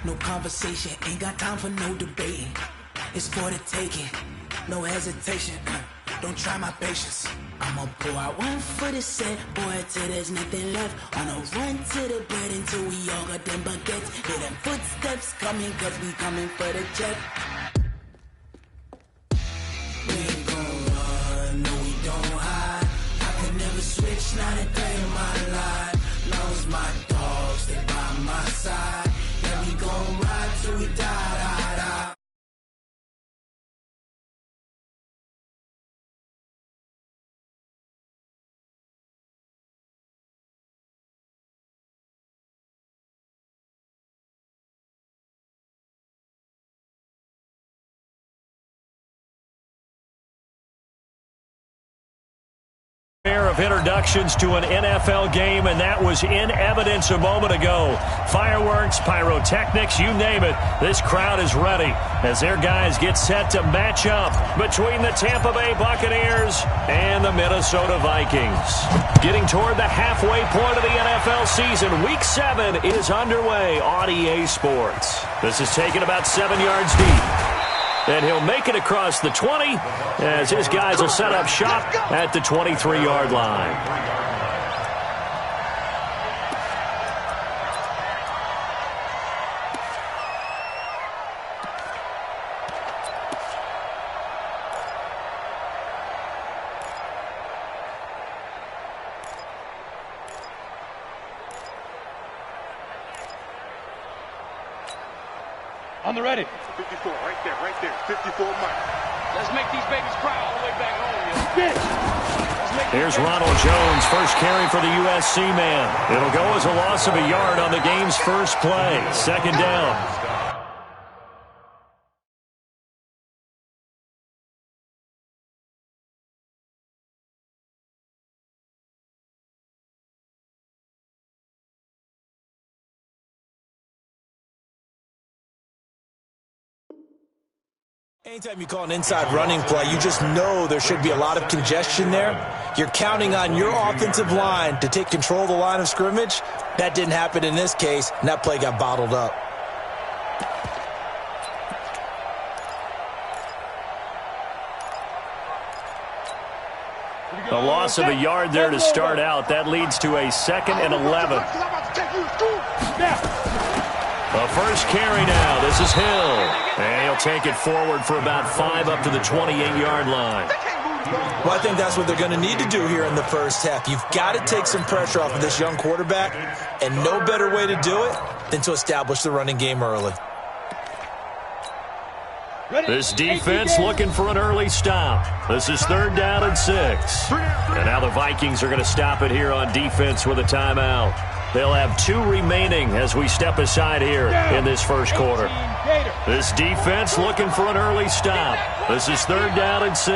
no conversation, ain't got time for no debating. It's for the taking, no hesitation. Don't try my patience. I'ma pour out one for the set, boy, till there's nothing left. On a run to the bread until we all got them baguettes. Hear them footsteps coming, cause we coming for the jet. We ain't gon' run, no we don't hide. I could never switch, not a day in my life. Long as my dogs stay by my side. Yeah, we gon' ride till we die, die, die. Pair of introductions to an NFL game, and that was in evidence a moment ago. Fireworks, pyrotechnics, you name it. This crowd is ready as their guys get set to match up between the Tampa Bay Buccaneers and the Minnesota Vikings. Getting toward the halfway point of the NFL season, Week 7 is underway on EA Sports. This is taken about 7 yards deep. And he'll make it across the 20 as his guys will set up shop at the 23-yard line. On the ready. 54, right there. 54 Mike. Let's make these babies cry all the way back home, Here's Ronald Jones, first carry for the USC man. It'll go as a loss of a yard on the game's first play. Second down. Anytime you call an inside running play, you just know there should be a lot of congestion there. You're counting on your offensive line to take control of the line of scrimmage. That didn't happen in this case, and that play got bottled up. A loss of a yard there to start out. That leads to a 2nd and 11. The first carry now. This is Hill. And he'll take it forward for about 5 up to the 28-yard line. Well, I think that's what they're going to need to do here in the first half. You've got to take some pressure off of this young quarterback, and no better way to do it than to establish the running game early. This defense looking for an early stop. This is 3rd down and 6. And now the Vikings are going to stop it here on defense with a timeout. They'll have 2 remaining as we step aside here in this first quarter. This defense looking for an early stop. This is 3rd down and 6.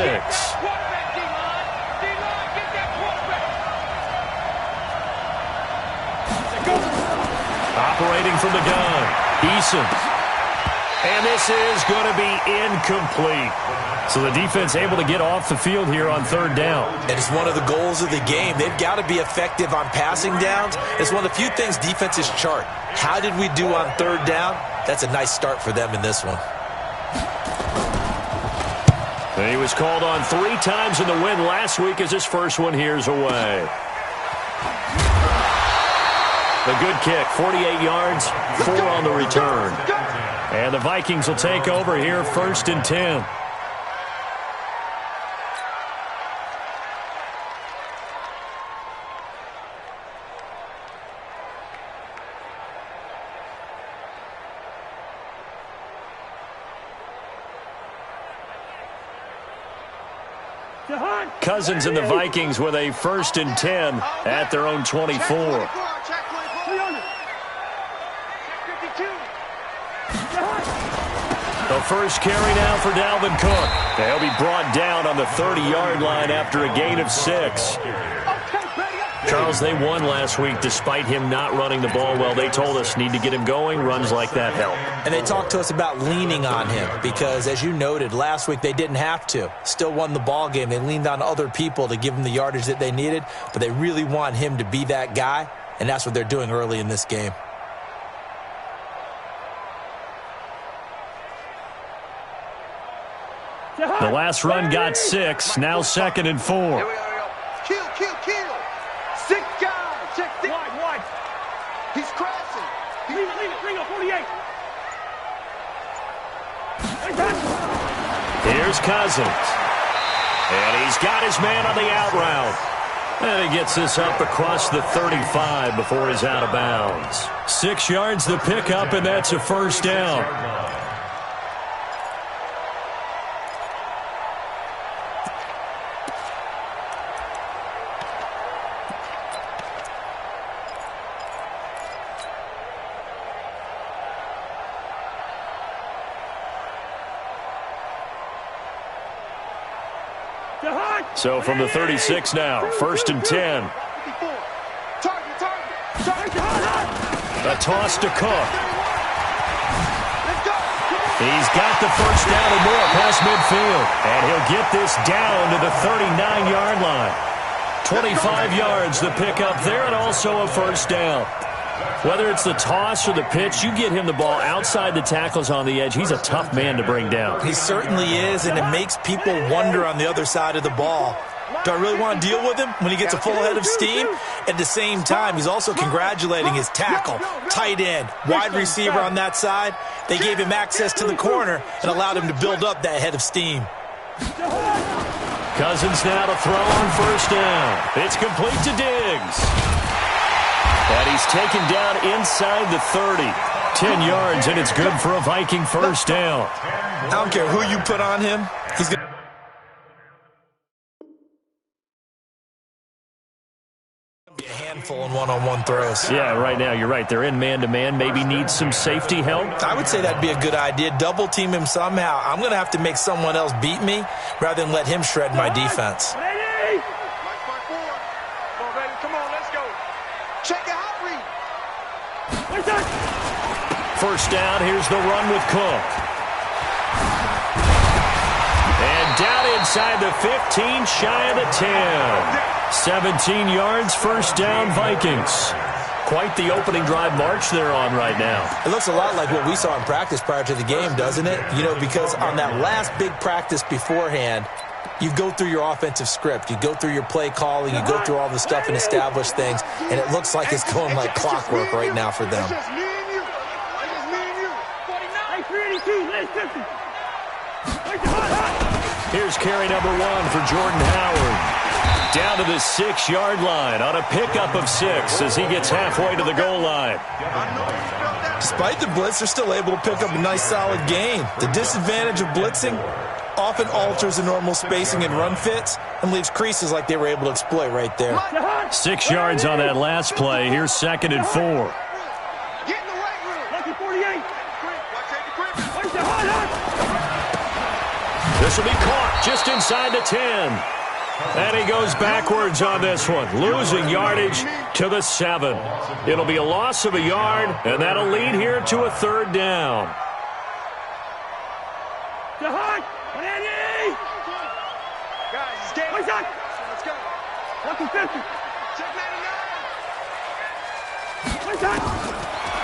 Operating from the gun, Eason. And this is going to be incomplete. So the defense able to get off the field here on 3rd down. And it's one of the goals of the game. They've got to be effective on passing downs. It's one of the few things defenses chart. How did we do on 3rd down? That's a nice start for them in this one. And he was called on 3 times in the win last week as his first one here's away. A good kick, 48 yards, 4 on the return. And the Vikings will take over here, 1st and 10. Cousins and the Vikings with a 1st and 10 at their own 24. The first carry now for Dalvin Cook. He'll be brought down on the 30-yard line after a gain of 6. Charles, they won last week despite him not running the ball well. They told us need to get him going. Runs like that help. And they talked to us about leaning on him because, as you noted, last week they didn't have to. Still won the ball game. They leaned on other people to give them the yardage that they needed, but they really want him to be that guy, and that's what they're doing early in this game. The last run got 6, now 2nd and 4. Here we go. Kill. 6 guys. Check 6. Wide. He's crashing. Leave it. Bring up 48. Here's Cousins. And he's got his man on the out route. And he gets this up across the 35 before he's out of bounds. 6 yards the pickup, and that's a first down. So from the 36 now, 1st and 10. A toss to Cook. He's got the first down and more past midfield. And he'll get this down to the 39-yard line. 25 yards the pickup there, and also a first down. Whether it's the toss or the pitch, you get him the ball outside the tackles on the edge. He's a tough man to bring down. He certainly is, and it makes people wonder on the other side of the ball. Do I really want to deal with him when he gets a full head of steam? At the same time, he's also congratulating his tackle, tight end, wide receiver on that side. They gave him access to the corner and allowed him to build up that head of steam. Cousins now to throw on first down. It's complete to Diggs. And he's taken down inside the 30. 10 yards, and it's good for a Viking first down. I don't care who you put on him. He's going to be a handful in one-on-one throws. Yeah, right now, you're right. They're in man-to-man. Maybe needs some safety help. I would say that'd be a good idea. Double team him somehow. I'm going to have to make someone else beat me rather than let him shred my defense. First down, here's the run with Cook. And down inside the 15, shy of the 10. 17 yards, first down, Vikings. Quite the opening drive march they're on right now. It looks a lot like what we saw in practice prior to the game, doesn't it? You know, because on that last big practice beforehand, you go through your offensive script. You go through your play calling. You go through all the stuff and establish things. And it looks like it's going like clockwork right now for them. Here's carry number 1 for Jordan Howard. Down to the 6-yard line on a pickup of 6 as he gets halfway to the goal line. Despite the blitz, they're still able to pick up a nice solid gain. The disadvantage of blitzing often alters the normal spacing and run fits and leaves creases like they were able to exploit right there. 6 yards on that last play. Here's 2nd and 4. This will be caught just inside the 10. And he goes backwards on this one, losing yardage to the 7. It'll be a loss of a yard, and that'll lead here to a 3rd down.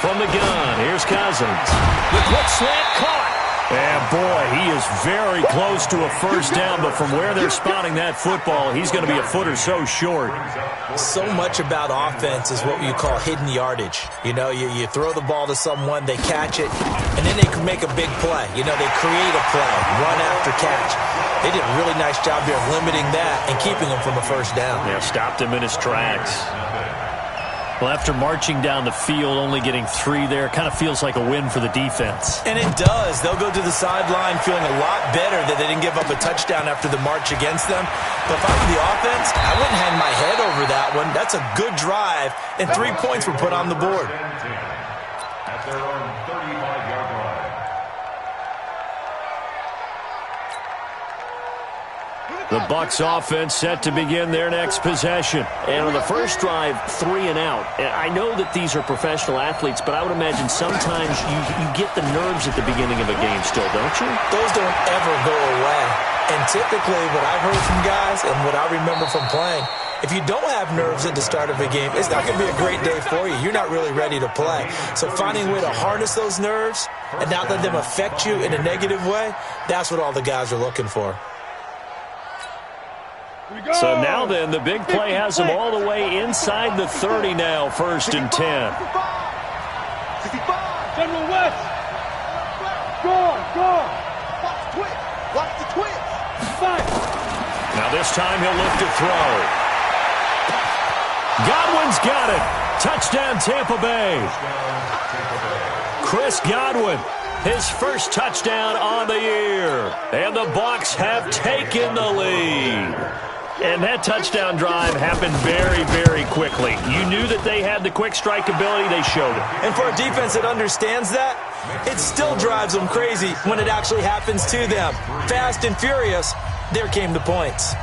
From the gun, here's Cousins. The quick slant caught. And, boy, he is very close to a first down, but from where they're spotting that football, he's going to be a foot or so short. So much about offense is what you call hidden yardage. You know, you throw the ball to someone, they catch it, and then they can make a big play. You know, they create a play, run after catch. They did a really nice job here of limiting that and keeping him from a first down. Yeah, stopped him in his tracks. Well, after marching down the field, only getting 3 there, kind of feels like a win for the defense. And it does. They'll go to the sideline feeling a lot better that they didn't give up a touchdown after the march against them. But if I were the offense, I wouldn't hang my head over that one. That's a good drive, and 3 points were put on the board. At their own 35-yard line. The Bucs offense set to begin their next possession. And on the first drive, 3 and out. I know that these are professional athletes, but I would imagine sometimes you get the nerves at the beginning of a game still, don't you? Those don't ever go away. And typically what I've heard from guys and what I remember from playing, if you don't have nerves at the start of a game, it's not going to be a great day for you. You're not really ready to play. So finding a way to harness those nerves and not let them affect you in a negative way, that's what all the guys are looking for. So now then, the big play has them all the way inside the 30 now, 1st and 10. 65. General West. Go. Watch the twist. 5. Now this time he'll look to throw. Godwin's got it. Touchdown, Tampa Bay. Chris Godwin, his first touchdown on the year. And the Bucs have taken the lead. And that touchdown drive happened very, very quickly. You knew that they had the quick strike ability. They showed it. And for a defense that understands that, it still drives them crazy when it actually happens to them. Fast and furious, there came the points.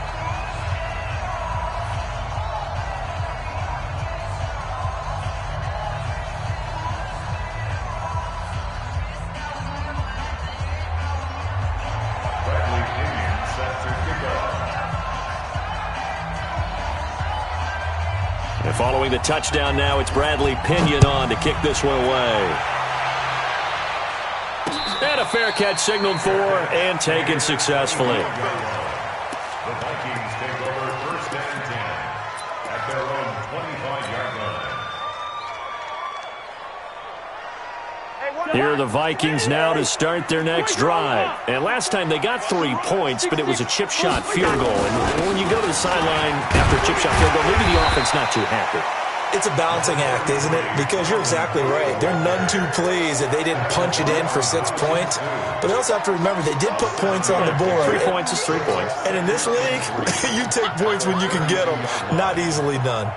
And following the touchdown now, it's Bradley Pinion on to kick this one away. And a fair catch signaled for and taken successfully. The Vikings take over 1st and 10 at their own 25-yard line. Here are the Vikings now to start their next drive. And last time they got 3 points, but it was a chip shot field goal. And when you go to the sideline after a chip shot field goal, maybe the offense not too happy. It's a balancing act, isn't it? Because you're exactly right. They're none too pleased that they didn't punch it in for 6 points. But they also have to remember they did put points on the board. 3 points is 3 points. And in this league, you take points when you can get them. Not easily done.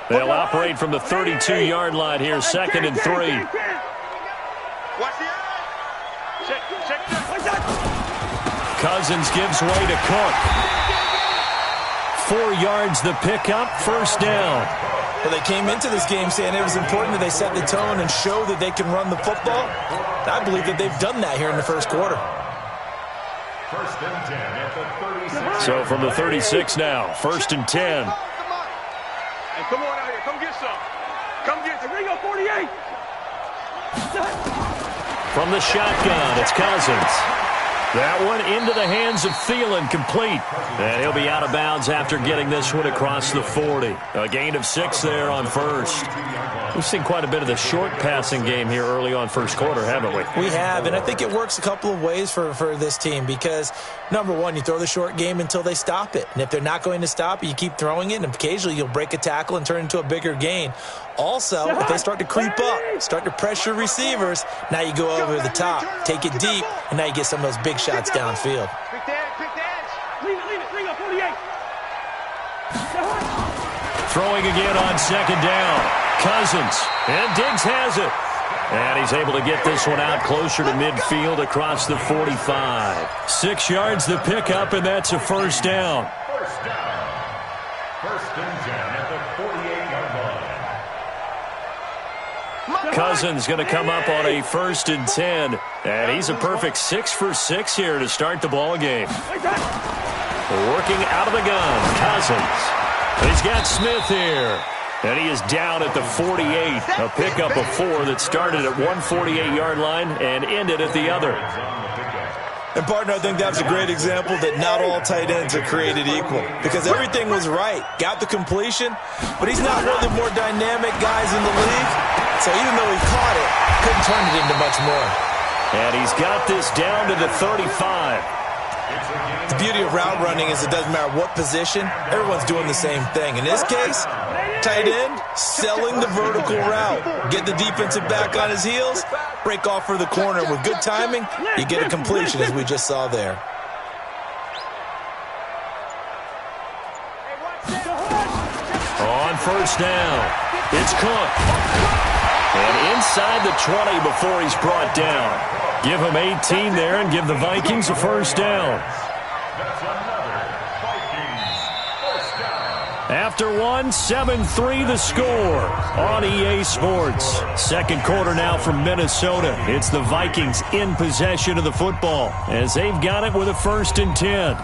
They'll operate from the 32-yard line here, 2nd and 3. Watch the eye. Check. Cousins gives way to Cook. 4 yards the pickup, 1st down. Well, they came into this game saying it was important that they set the tone and show that they can run the football. I believe that they've done that here in the first quarter. 1st and 10 at the 36. So from the 36 now, 1st and 10. Hey, come on out here. Come get some. Come get the Ringo 48. From the shotgun, it's Cousins. That one into the hands of Thielen, complete. And he'll be out of bounds after getting this one across the 40. A gain of 6 there on 1st. We've seen quite a bit of the short passing game here early on first quarter, haven't we? We have, and I think it works a couple of ways for this team because, number one, you throw the short game until they stop it. And if they're not going to stop it, you keep throwing it, and occasionally you'll break a tackle and turn it into a bigger gain. Also, if they start to creep up, start to pressure receivers, now you go over the top, take it deep, and now you get some of those big shots downfield. Quick dash. Leave it. Ringo 48. Throwing again on 2nd down. Cousins, and Diggs has it. And he's able to get this one out closer to midfield across the 45. 6 yards the pickup, and that's a 1st down. 1st down. 1st and 10 at the 48-yard line. Cousins going to come up on a 1st and 10. And he's a perfect 6 for 6 here to start the ball game. Working out of the gun, Cousins. He's got Smith here. And he is down at the 48. A pickup of 4 that started at one 48-yard line and ended at the other. And, partner, I think that's a great example that not all tight ends are created equal because everything was right. Got the completion, but he's not one of the more dynamic guys in the league. So even though he caught it, couldn't turn it into much more. And he's got this down to the 35. The beauty of route running is it doesn't matter what position, everyone's doing the same thing. In this case, tight end, selling the vertical route. Get the defensive back on his heels, break off for the corner. With good timing, you get a completion as we just saw there. On 1st down, it's Cook. And inside the 20 before he's brought down. Give him 18 there and give the Vikings a first down. That's another Vikings first down. After one, 7-3 the score on EA Sports. Second quarter now from Minnesota. It's the Vikings in possession of the football as they've got it with a 1st and 10.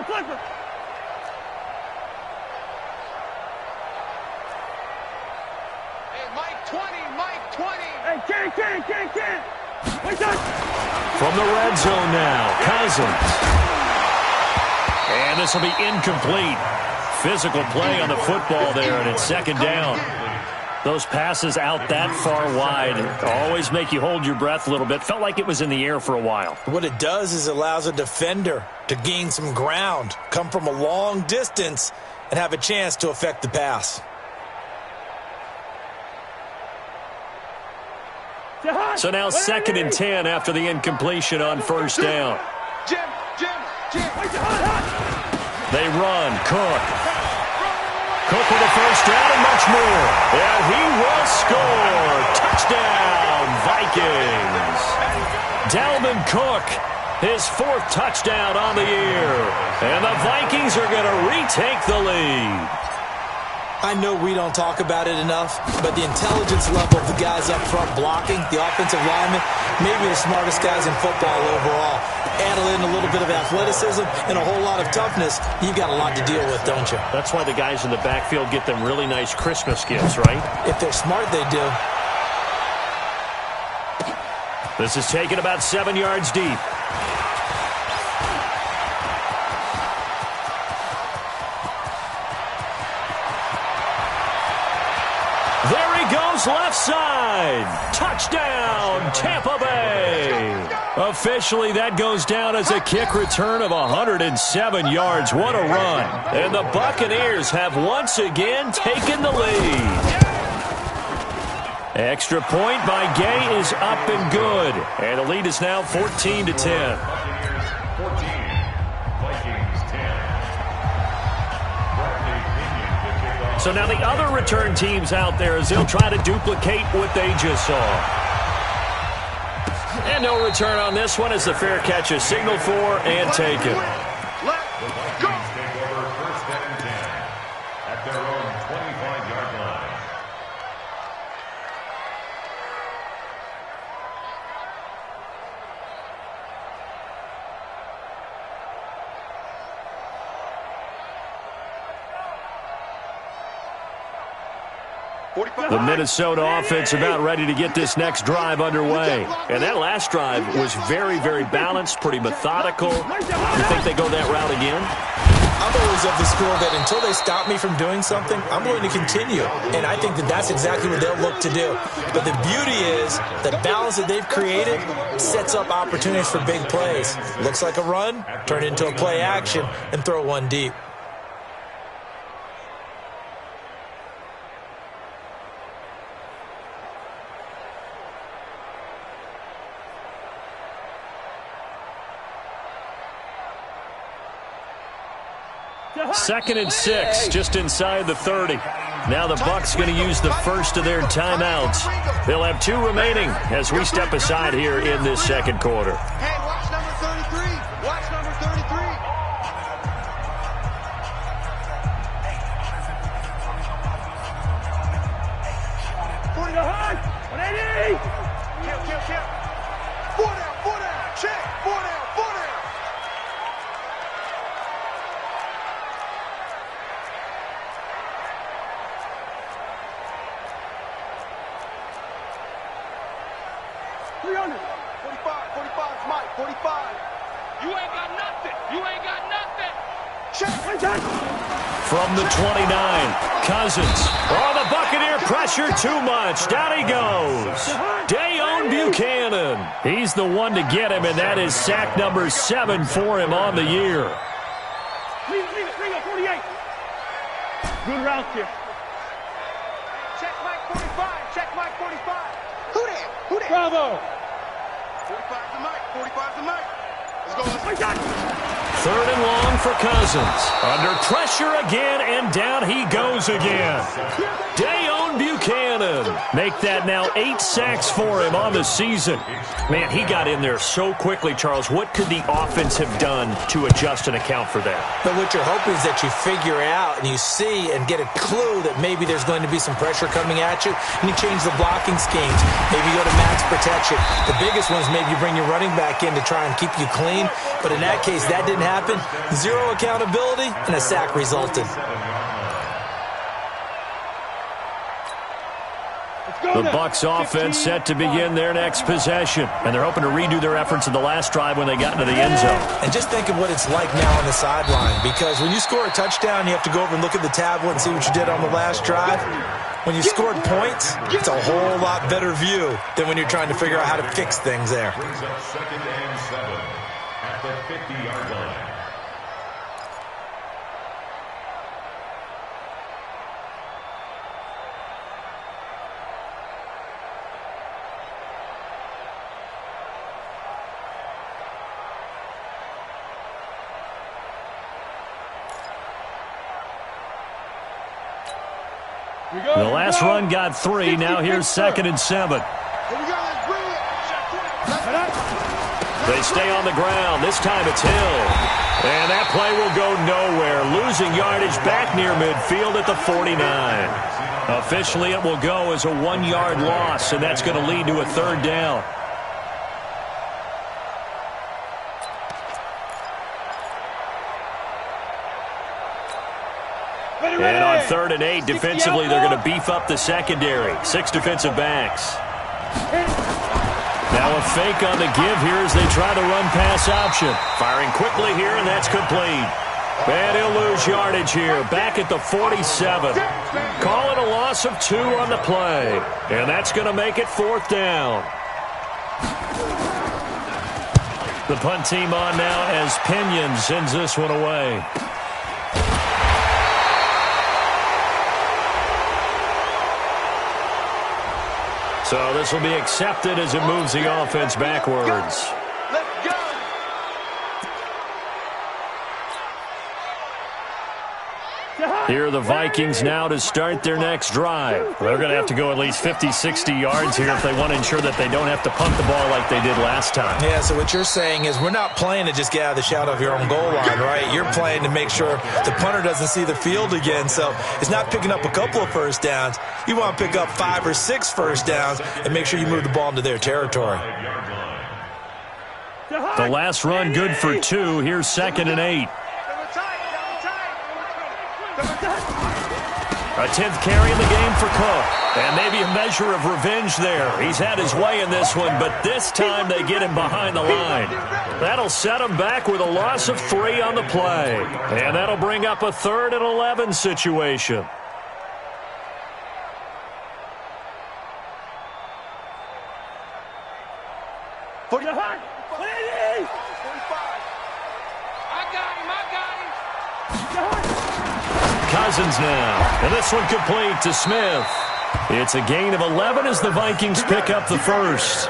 Flipper. Hey, Mike 20. Hey, Ken. From the red zone now, Cousins. And this will be incomplete. Physical play on the football there, and it's 2nd down. Those passes out that far wide always make you hold your breath a little bit. Felt like it was in the air for a while. What it does is allows a defender to gain some ground, come from a long distance, and have a chance to affect the pass. So now 2nd and 10 after the incompletion on 1st down. Jim. They run. Cook with a first down and much more. And he will score. Touchdown, Vikings. Dalvin Cook, his 4th touchdown on the year. And the Vikings are going to retake the lead. I know we don't talk about it enough, but the intelligence level of the guys up front blocking, the offensive linemen, maybe the smartest guys in football overall. Add in a little bit of athleticism and a whole lot of toughness, you've got a lot to deal with, don't you? That's why the guys in the backfield get them really nice Christmas gifts, right? If they're smart, they do. This is taken about 7 yards deep. There he goes, left side. Touchdown, Tampa Bay. Officially, that goes down as a kick return of 107 yards. What a run. And the Buccaneers have once again taken the lead. Extra point by Gay is up and good. And the lead is now 14-10. Buccaneers 14, Vikings 10. Bradley Pinion to kick off. So now the other return teams out there as they'll try to duplicate what they just saw. And no return on this one as the fair catch is signaled for and taken. The Vikings take over 1st and 10 at their own 25-yard line. The Minnesota offense about ready to get this next drive underway. And that last drive was very, very balanced, pretty methodical. You think they go that route again? I'm always of the school that until they stop me from doing something, I'm going to continue. And I think that that's exactly what they'll look to do. But the beauty is the balance that they've created sets up opportunities for big plays. Looks like a run, turn into a play action, and throw one deep. Second and 6, just inside the 30. Now the Bucs going to use the first of their timeouts. They'll have 2 remaining as we step aside here in this second quarter. Hey, watch number 33. Watch number 33. Kill. 4 down. Check. 4 down. From the 29, Cousins. Oh, the Buccaneer pressure too much. Down he goes. Dayon Buchanan. He's the one to get him, and that is sack number 7 for him on the year. Leave it. 48. Good route here. Check Mike 45. Check Mike 45. Who there? Bravo. 45's the Mike. 45's the Mike. Let's go. Third and long for Cousins. Under pressure again, and down he goes again. Dayon Buchanan. Make that now 8 sacks for him on the season. Man, he got in there so quickly, Charles. What could the offense have done to adjust and account for that? But what you're hoping is that you figure out and you see and get a clue that maybe there's going to be some pressure coming at you, and you change the blocking schemes. Maybe you go to max protection. The biggest one is maybe you bring your running back in to try and keep you clean. But in that case, that didn't happen. Zero accountability, and a sack resulted. The Bucs offense set to begin their next possession, and they're hoping to redo their efforts in the last drive when they got into the end zone. And just think of what it's like now on the sideline, because when you score a touchdown, you have to go over and look at the tablet and see what you did on the last drive. When you scored points, it's a whole lot better view than when you're trying to figure out how to fix things there. Brings up 2nd and 7 at the 50-yard line. The last run got 3. Now here's 2nd and 7. They stay on the ground. This time it's Hill. And that play will go nowhere. Losing yardage back near midfield at the 49. Officially, it will go as a 1-yard loss, and that's going to lead to a 3rd down. And on 3rd and 8, defensively, they're going to beef up the secondary. 6 defensive backs. Now a fake on the give here as they try to run pass option. Firing quickly here, and that's complete. And he'll lose yardage here, back at the 47. Call it a loss of 2 on the play. And that's going to make it 4th down. The punt team on now as Pinion sends this one away. So this will be accepted as it moves the offense backwards. Let's go. Here are the Vikings now to start their next drive. They're going to have to go at least 50, 60 yards here if they want to ensure that they don't have to punt the ball like they did last time. Yeah, so what you're saying is we're not playing to just get out of the shadow of your own goal line, right? You're playing to make sure the punter doesn't see the field again. So it's not picking up a couple of first downs. You want to pick up 5 or 6 first downs and make sure you move the ball into their territory. The last run good for 2. Here's 2nd and 8. A 10th carry in the game for Cook. And maybe a measure of revenge there. He's had his way in this one, but this time they get him behind the line. That'll set him back with a loss of 3 on the play. And that'll bring up a 3rd and 11 situation. Cousins now. And this one complete to Smith. It's a gain of 11 as the Vikings pick up the first.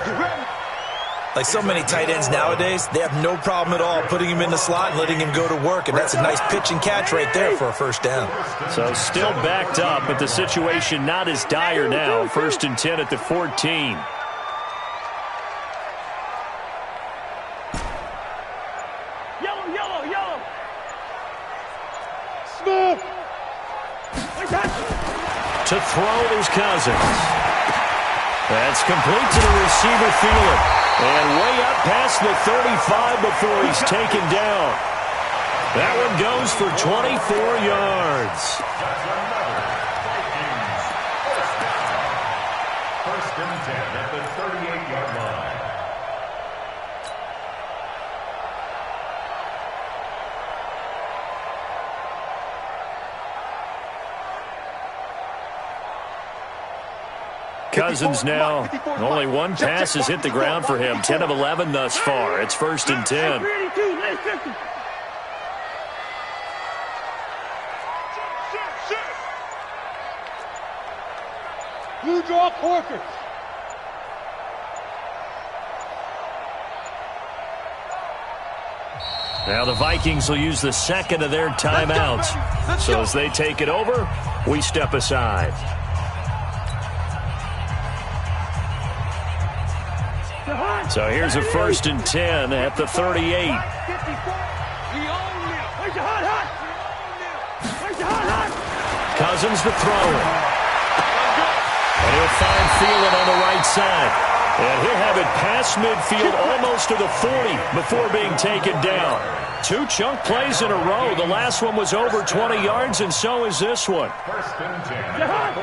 Like so many tight ends nowadays, they have no problem at all putting him in the slot and letting him go to work. And that's a nice pitch and catch right there for a first down. So still backed up, but the situation not as dire now. 1st and 10 at the 14. To throw is Cousins. That's complete to the receiver, Thielen. And way up past the 35 before he's taken down. That one goes for 24 yards. 1st and 10 at the 38-yard line. Cousins now, only 1 pass has hit the ground for him. 10 of 11 thus far. It's 1st and 10. You draw quarters. Now the Vikings will use the second of their timeouts. So as they take it over, we step aside. So here's a 1st and 10 at the 38. Cousins to throw it. And he'll find Thielen on the right side. And he'll have it past midfield almost to the 40 before being taken down. 2 chunk plays in a row. The last one was over 20 yards, and so is this one.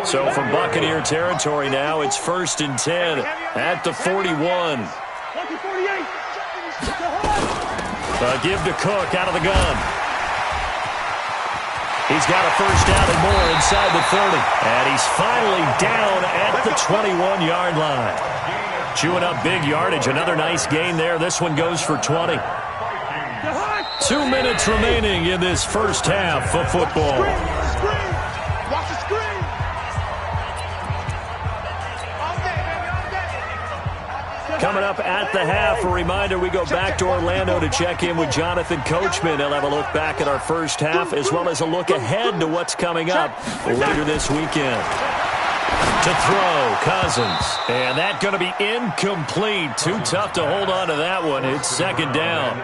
So from Buccaneer territory now, it's 1st and 10 at the 41. Give to Cook out of the gun. He's got a first down and more inside the 30. And he's finally down at the 21-yard line. Chewing up big yardage. Another nice gain there. This one goes for 20. 2 minutes remaining in this first half of football. Watch the screen. Coming up at the half, a reminder, we go back to Orlando to check in with Jonathan Coachman. He'll have a look back at our first half as well as a look ahead to what's coming up later this weekend. To throw, Cousins. And that's going to be incomplete. Too tough to hold on to that one. It's 2nd down.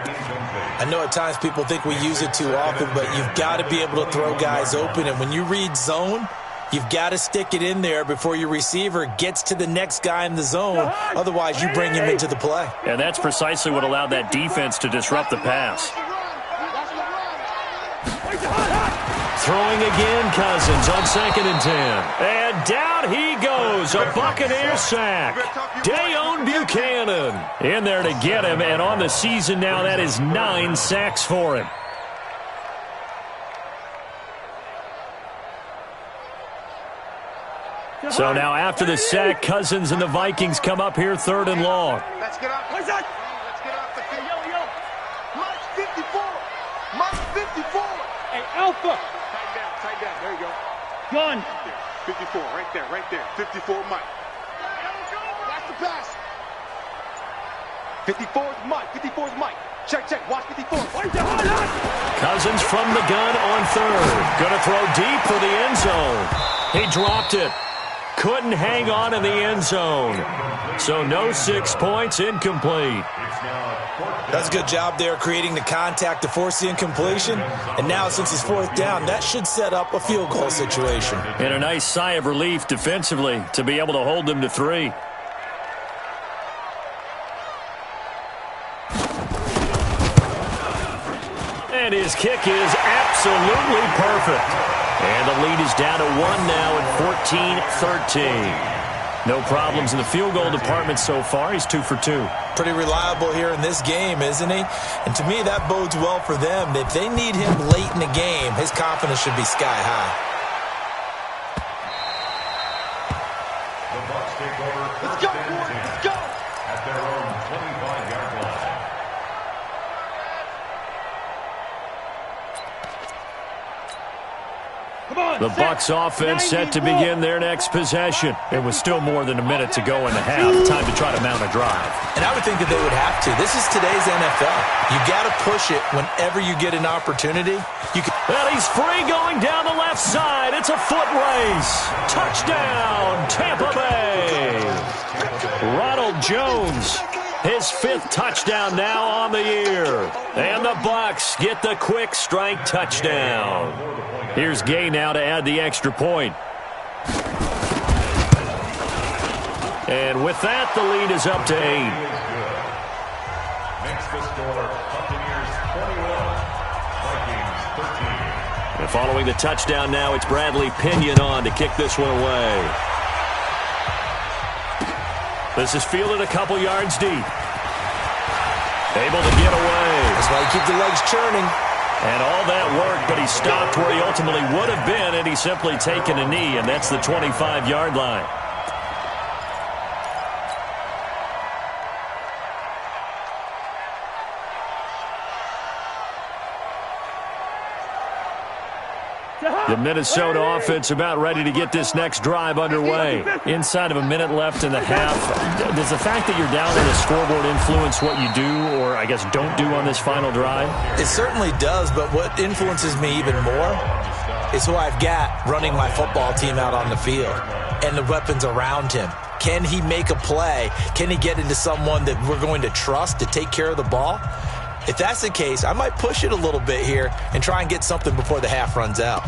I know at times people think we use it too often, but you've got to be able to throw guys open. And when you read zone, you've got to stick it in there before your receiver gets to the next guy in the zone. Otherwise, you bring him into the play. And that's precisely what allowed that defense to disrupt the pass. Throwing again, Cousins on 2nd and 10. And down he goes, a Buccaneer sack. Dayon Buchanan in there to get him, and on the season now, that is 9 sacks for him. So now after the sack, Cousins and the Vikings come up here 3rd and long. Let's get up. Let's get up the field. Mark 54. Mark 54. Hey, Alpha. Tight down. There you go. Gun. 54, right there. 54, Mike. Watch the pass. 54 is Mike. 54 is Mike. Check. Watch 54. Cousins from the gun on 3rd. Going to throw deep for the end zone. He dropped it. Couldn't hang on in the end zone. So no 6 points, incomplete. That's a good job there creating the contact to force the incompletion. And now since it's 4th down, that should set up a field goal situation. And a nice sigh of relief defensively to be able to hold them to 3. And his kick is absolutely perfect. And the lead is down to 1 now at 14-13. No problems in the field goal department so far. He's 2 for 2. Pretty reliable here in this game, isn't he? And to me, that bodes well for them. If they need him late in the game, his confidence should be sky high. The Bucs take over. Let's go, boys. Let's go. At their own 25-yard line. The Bucs offense set to begin their next possession. It was still more than a minute to go in the half. Time to try to mount a drive. And I would think that they would have to. This is today's NFL. You got to push it whenever you get an opportunity. And he's free going down the left side. It's a foot race. Touchdown, Tampa Bay. Ronald Jones, his 5th touchdown now on the year. And the Bucs get the quick strike touchdown. Here's Gay now to add the extra point. And with that, the lead is up to 8. Makes the score Buccaneers 21, Vikings 13. And following the touchdown now, it's Bradley Pinion on to kick this one away. This is fielded a couple yards deep. Able to get away. That's why you keep the legs churning. And all that work, but he stopped where he ultimately would have been, and he's simply taken a knee, and that's the 25-yard line. The Minnesota offense about ready to get this next drive underway. Inside of a minute left in the half, does the fact that you're down on the scoreboard influence what you do, or I guess don't do on this final drive? It certainly does, but what influences me even more is who I've got running my football team out on the field and the weapons around him. Can he make a play? Can he get into someone that we're going to trust to take care of the ball? If that's the case, I might push it a little bit here and try and get something before the half runs out.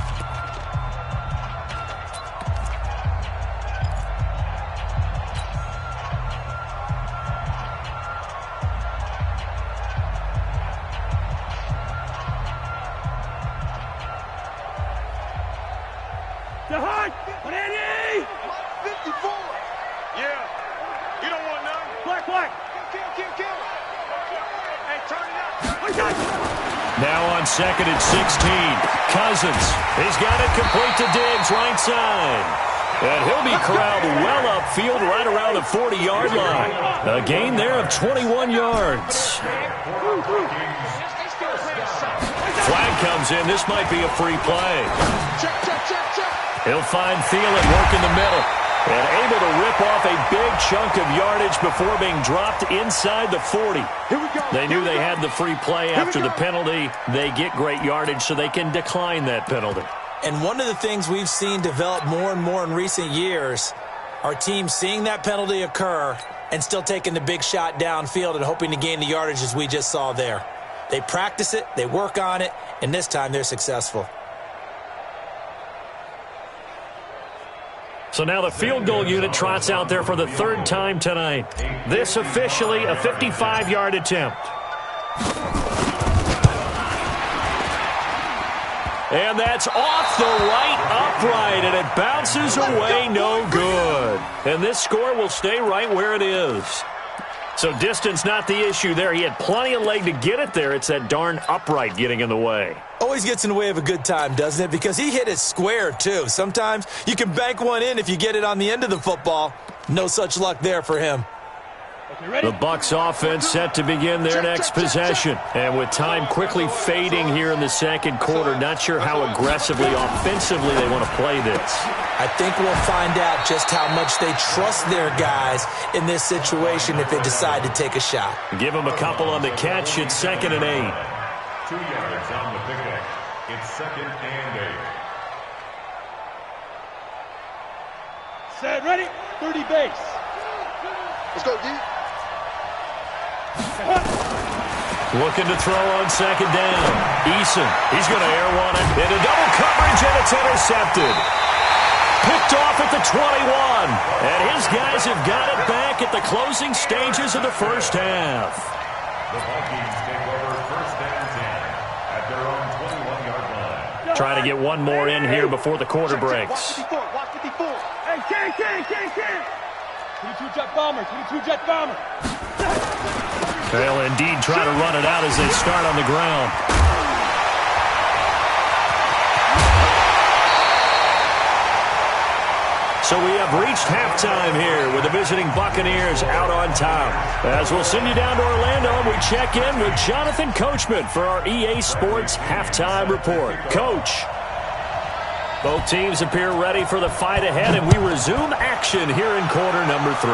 Now on 2nd and 16, Cousins. He's got it complete to Diggs, right side. And he'll be corralled well upfield right around the 40-yard line. A gain there of 21 yards. Flag comes in. This might be a free play. He'll find Thielen working the middle. And able to rip off a big chunk of yardage before being dropped inside the 40. They knew they had the free play after the penalty. They get great yardage, so they can decline that penalty. And one of the things we've seen develop more and more in recent years are teams seeing that penalty occur and still taking the big shot downfield and hoping to gain the yardage as we just saw there. They practice it, they work on it, and this time they're successful. So now the field goal unit trots out there for the 3rd time tonight. This officially a 55-yard attempt. And that's off the right upright, and it bounces away no good. And this score will stay right where it is. So distance not the issue there. He had plenty of leg to get it there. It's that darn upright getting in the way. Always gets in the way of a good time, doesn't it? Because he hit it square, too. Sometimes you can bank one in if you get it on the end of the football. No such luck there for him. The Bucs offense set to begin their next possession. And with time quickly fading here in the 2nd quarter, not sure how aggressively, offensively they want to play this. I think we'll find out just how much they trust their guys in this situation if they decide to take a shot. Give them a couple on the catch. It's 2nd and 8. 2 yards on the pickup. It's 2nd and 8. Set, ready, 30 base. Let's go, D. Looking to throw on 2nd down. Eason, he's going to air one it into double coverage, and it's intercepted. Picked off at the 21. And his guys have got it back at the closing stages of the first half. The Vikings take over 1st and 10 at their own 21-yard line. Trying to get one more in here before the quarter breaks. Watch 54. Hey, Ken. 22 jet bomber, 22 jet bomber. They'll indeed try to run it out as they start on the ground. So we have reached halftime here with the visiting Buccaneers out on top. As we'll send you down to Orlando, and we check in with Jonathan Coachman for our EA Sports Halftime Report. Coach, both teams appear ready for the fight ahead, and we resume action here in quarter number 3.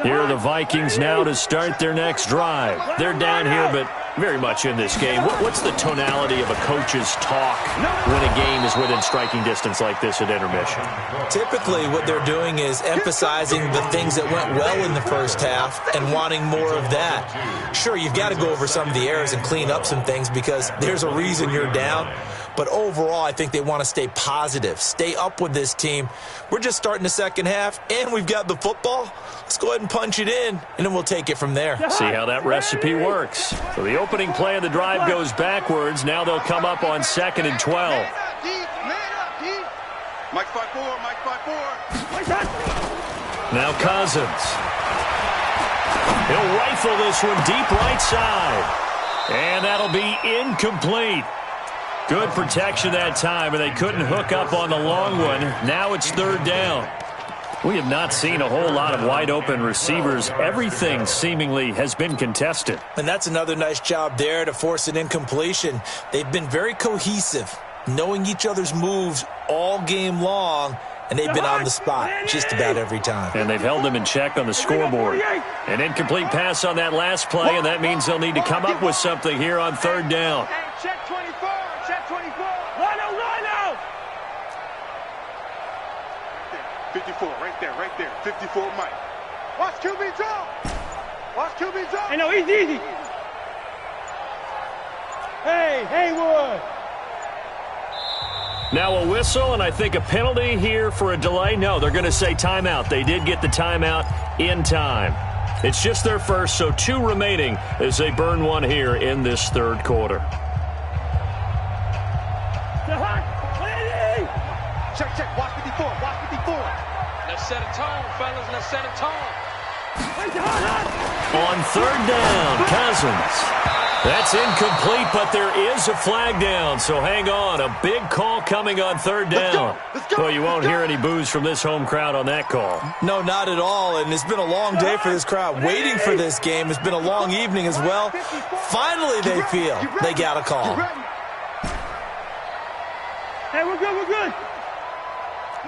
Here are the Vikings now to start their next drive. They're down here, but very much in this game. What's the tonality of a coach's talk when a game is within striking distance like this at intermission? Typically, what they're doing is emphasizing the things that went well in the first half and wanting more of that. Sure, you've got to go over some of the errors and clean up some things because there's a reason you're down. But overall, I think they want to stay positive, stay up with this team. We're just starting the second half, and we've got the football. Let's go ahead and punch it in, and then we'll take it from there. See how that recipe works. So the opening play of the drive goes backwards. Now they'll come up on 2nd and 12. Mike 5-4, Mike 5-4. Now Cousins. He'll rifle this one deep right side. And that'll be incomplete. Good protection that time, and they couldn't hook up on the long one. Now it's third down. We have not seen a whole lot of wide-open receivers. Everything seemingly has been contested. And that's another nice job there to force an incompletion. They've been very cohesive, knowing each other's moves all game long, and they've been on the spot just about every time. And they've held them in check on the scoreboard. An incomplete pass on that last play, and that means they'll need to come up with something here on third down. Hey, check 24, check 24. Line out. 54, right there. 54, Mike. Watch QB draw. Hey, no, easy. Hey, Haywood. Now a whistle, and I think a penalty here for a delay. No, they're going to say timeout. They did get the timeout in time. It's just their first, so 2 remaining as they burn one here in this third quarter. Check. Watch 54. Let's set a tone, fellas. Let's set a tone. On third down, Cousins. That's incomplete, but there is a flag down, so hang on. A big call coming on third down. Well, you won't hear any boos from this home crowd on that call. No, not at all, and it's been a long day for this crowd waiting for this game. It's been a long evening as well. Finally, they feel they got a call. Hey, we're good.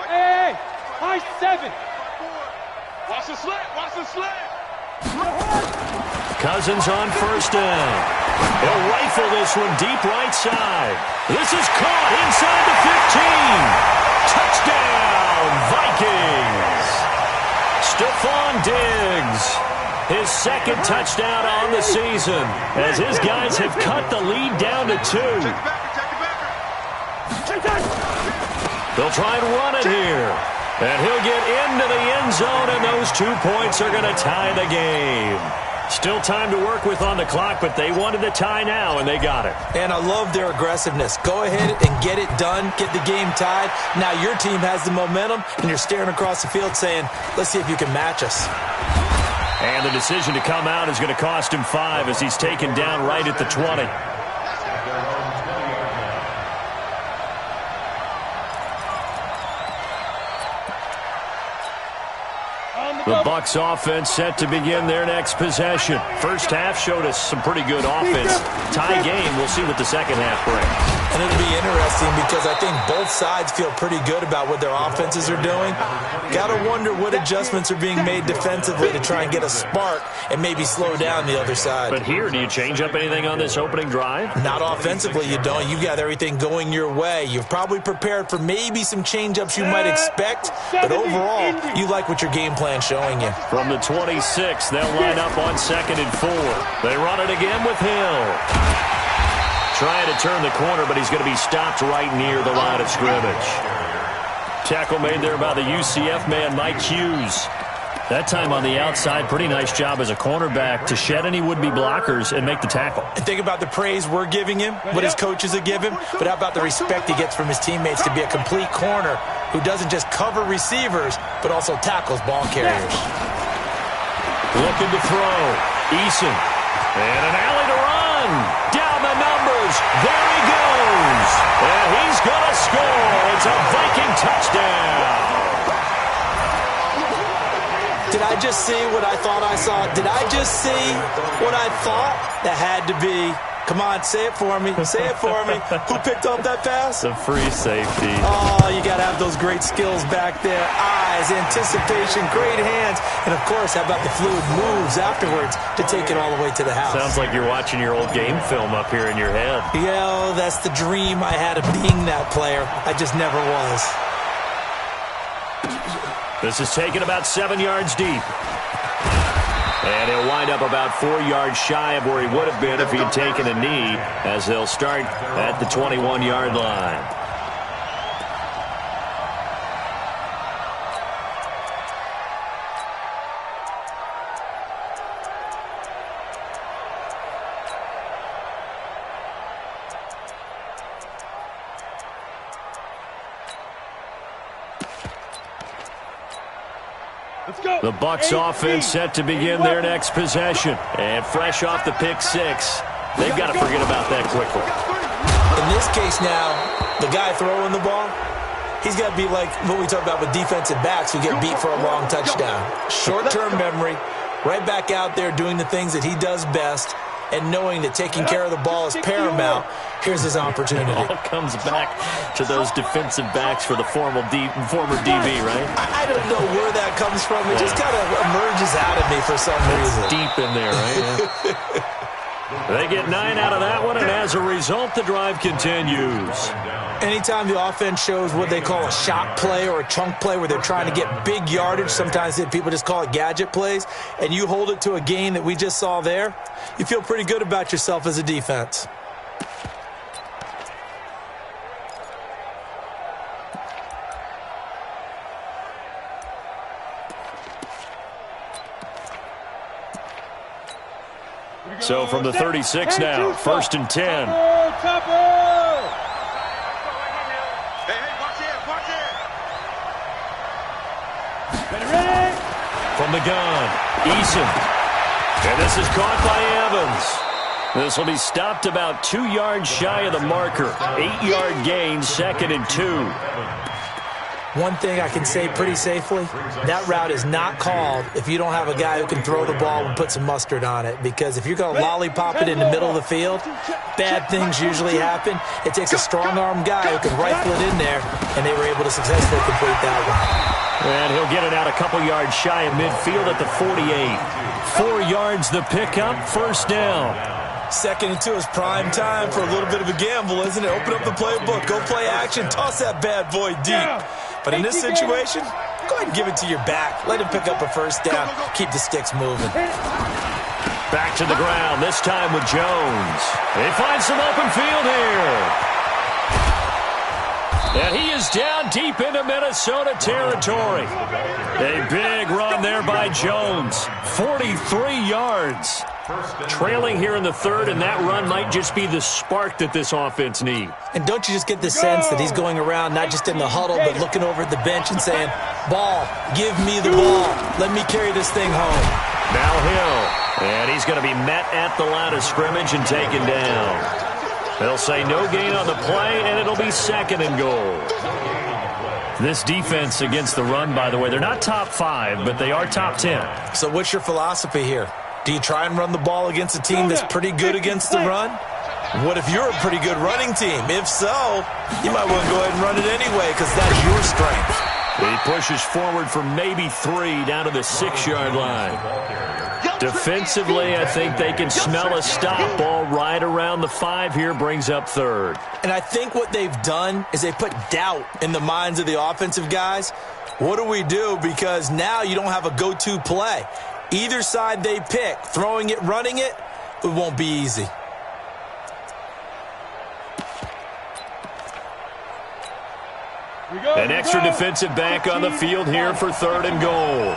Hey, high 7. Watch the slant. Cousins on first down. He'll rifle this one deep right side. This is caught inside the 15. Touchdown, Vikings. Stephon Diggs. His second touchdown on the season as his guys have cut the lead down to 2. They'll try and run it here. And he'll get into the end zone, and those 2 points are going to tie the game. Still time to work with on the clock, but they wanted the tie now, and they got it. And I love their aggressiveness. Go ahead and get it done, get the game tied. Now your team has the momentum, and you're staring across the field saying, let's see if you can match us. And the decision to come out is going to cost him 5 as he's taken down right at the 20. The Bucs offense set to begin their next possession. First half showed us some pretty good offense. Tie game, we'll see what the second half brings. And it'll be interesting because I think both sides feel pretty good about what their offenses are doing. Got to wonder what adjustments are being made defensively to try and get a spark and maybe slow down the other side. But here, do you change up anything on this opening drive? Not offensively, you don't. You've got everything going your way. You've probably prepared for maybe some change-ups you might expect, but overall, you like what your game plan's showing you. From the 26, they'll line up on 2nd and 4. They run it again with Hill. Trying to turn the corner, but he's going to be stopped right near the line of scrimmage. Tackle made there by the UCF man, Mike Hughes. That time on the outside, pretty nice job as a cornerback to shed any would-be blockers and make the tackle. And think about the praise we're giving him, what his coaches have given him, but how about the respect he gets from his teammates to be a complete corner who doesn't just cover receivers, but also tackles ball carriers. Looking to throw. Eason. And an alley to run. Down the numbers. There he goes. And he's going to score. It's a Viking touchdown. Did I just see what I thought I saw? Did I just see what I thought? That had to be. Come on, say it for me. Say it for me. Who picked up that pass? The free safety. Oh, you got to have those great skills back there. Eyes, anticipation, great hands. And, of course, how about the fluid moves afterwards to take it all the way to the house? Sounds like you're watching your old game film up here in your head. Yeah, that's the dream I had of being that player. I just never was. This is taken about 7 yards deep. And he'll wind up about 4 yards shy of where he would have been if he had taken a knee, as they'll start at the 21-yard line. The Bucs offense set to begin their next possession. And fresh off the pick six, they've got to forget about that quickly. In this case now, the guy throwing the ball, he's got to be like what we talk about with defensive backs who get beat for a long touchdown. Short-term memory, right back out there doing the things that he does best, and knowing that taking care of the ball is paramount. Here's his opportunity. It all comes back to those defensive backs for the former DB, right? I don't know where that comes from. It just kind of emerges out of me for some reason. Deep in there, right? They get 9 out of that one, and as a result, the drive continues. Anytime the offense shows what they call a shot play or a chunk play where they're trying to get big yardage, sometimes people just call it gadget plays, and you hold it to a gain that we just saw there, you feel pretty good about yourself as a defense. So from the 36 now, 1st and 10. Hey, watch it. From the gun, Eason. And this is caught by Evans. This will be stopped about 2 yards shy of the marker. 8-yard gain, 2nd and 2. One thing I can say pretty safely, that route is not called if you don't have a guy who can throw the ball and put some mustard on it. Because if you're going to lollipop it in the middle of the field, bad things usually happen. It takes a strong-arm guy who can rifle it in there, and they were able to successfully complete that one. And he'll get it out a couple yards shy of midfield at the 48. 4 yards the pickup, 1st down. 2nd and 2 is prime time for a little bit of a gamble, isn't it? Open up the playbook, go play action, toss that bad boy deep. But in this situation, go ahead and give it to your back. Let him pick up a 1st down, keep the sticks moving. Back to the ground, this time with Jones. They find some open field here. And he is down deep into Minnesota territory. A big run there by Jones. 43 yards. Trailing here in the 3rd, and that run might just be the spark that this offense needs. And don't you just get the sense that he's going around not just in the huddle, but looking over at the bench and saying, ball, give me the ball. Let me carry this thing home. Now Hill. And he's going to be met at the line of scrimmage and taken down. They'll say no gain on the play, and it'll be 2nd and goal. This defense against the run, by the way, they're not top 5, but they are top 10. So what's your philosophy here? Do you try and run the ball against a team that's pretty good against the run? What if you're a pretty good running team? If so, you might want to go ahead and run it anyway because that's your strength. He pushes forward for maybe 3 down to the 6-yard line. Defensively, I think they can smell a stop. Ball right around the 5 here, brings up 3rd. And I think what they've done is they put doubt in the minds of the offensive guys. What do we do? Because now you don't have a go-to play. Either side they pick, throwing it, running it, it won't be easy. An extra defensive back on the field here for 3rd and goal.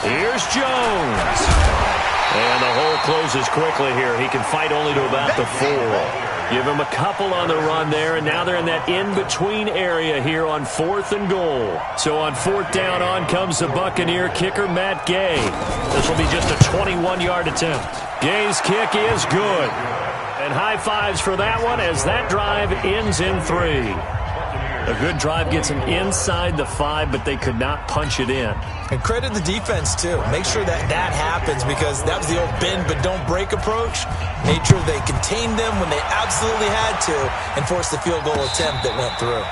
Here's Jones. And the hole closes quickly here. He can fight only to about the 4. Give him a couple on the run there, and now they're in that in-between area here on 4th and goal. So on 4th down, on comes the Buccaneer kicker, Matt Gay. This will be just a 21-yard attempt. Gay's kick is good. And high fives for that one as that drive ends in 3. A good drive gets them inside the 5, but they could not punch it in. And credit the defense, too. Make sure that that happens because that was the old bend but don't break approach. Made sure they contained them when they absolutely had to and forced the field goal attempt that went through.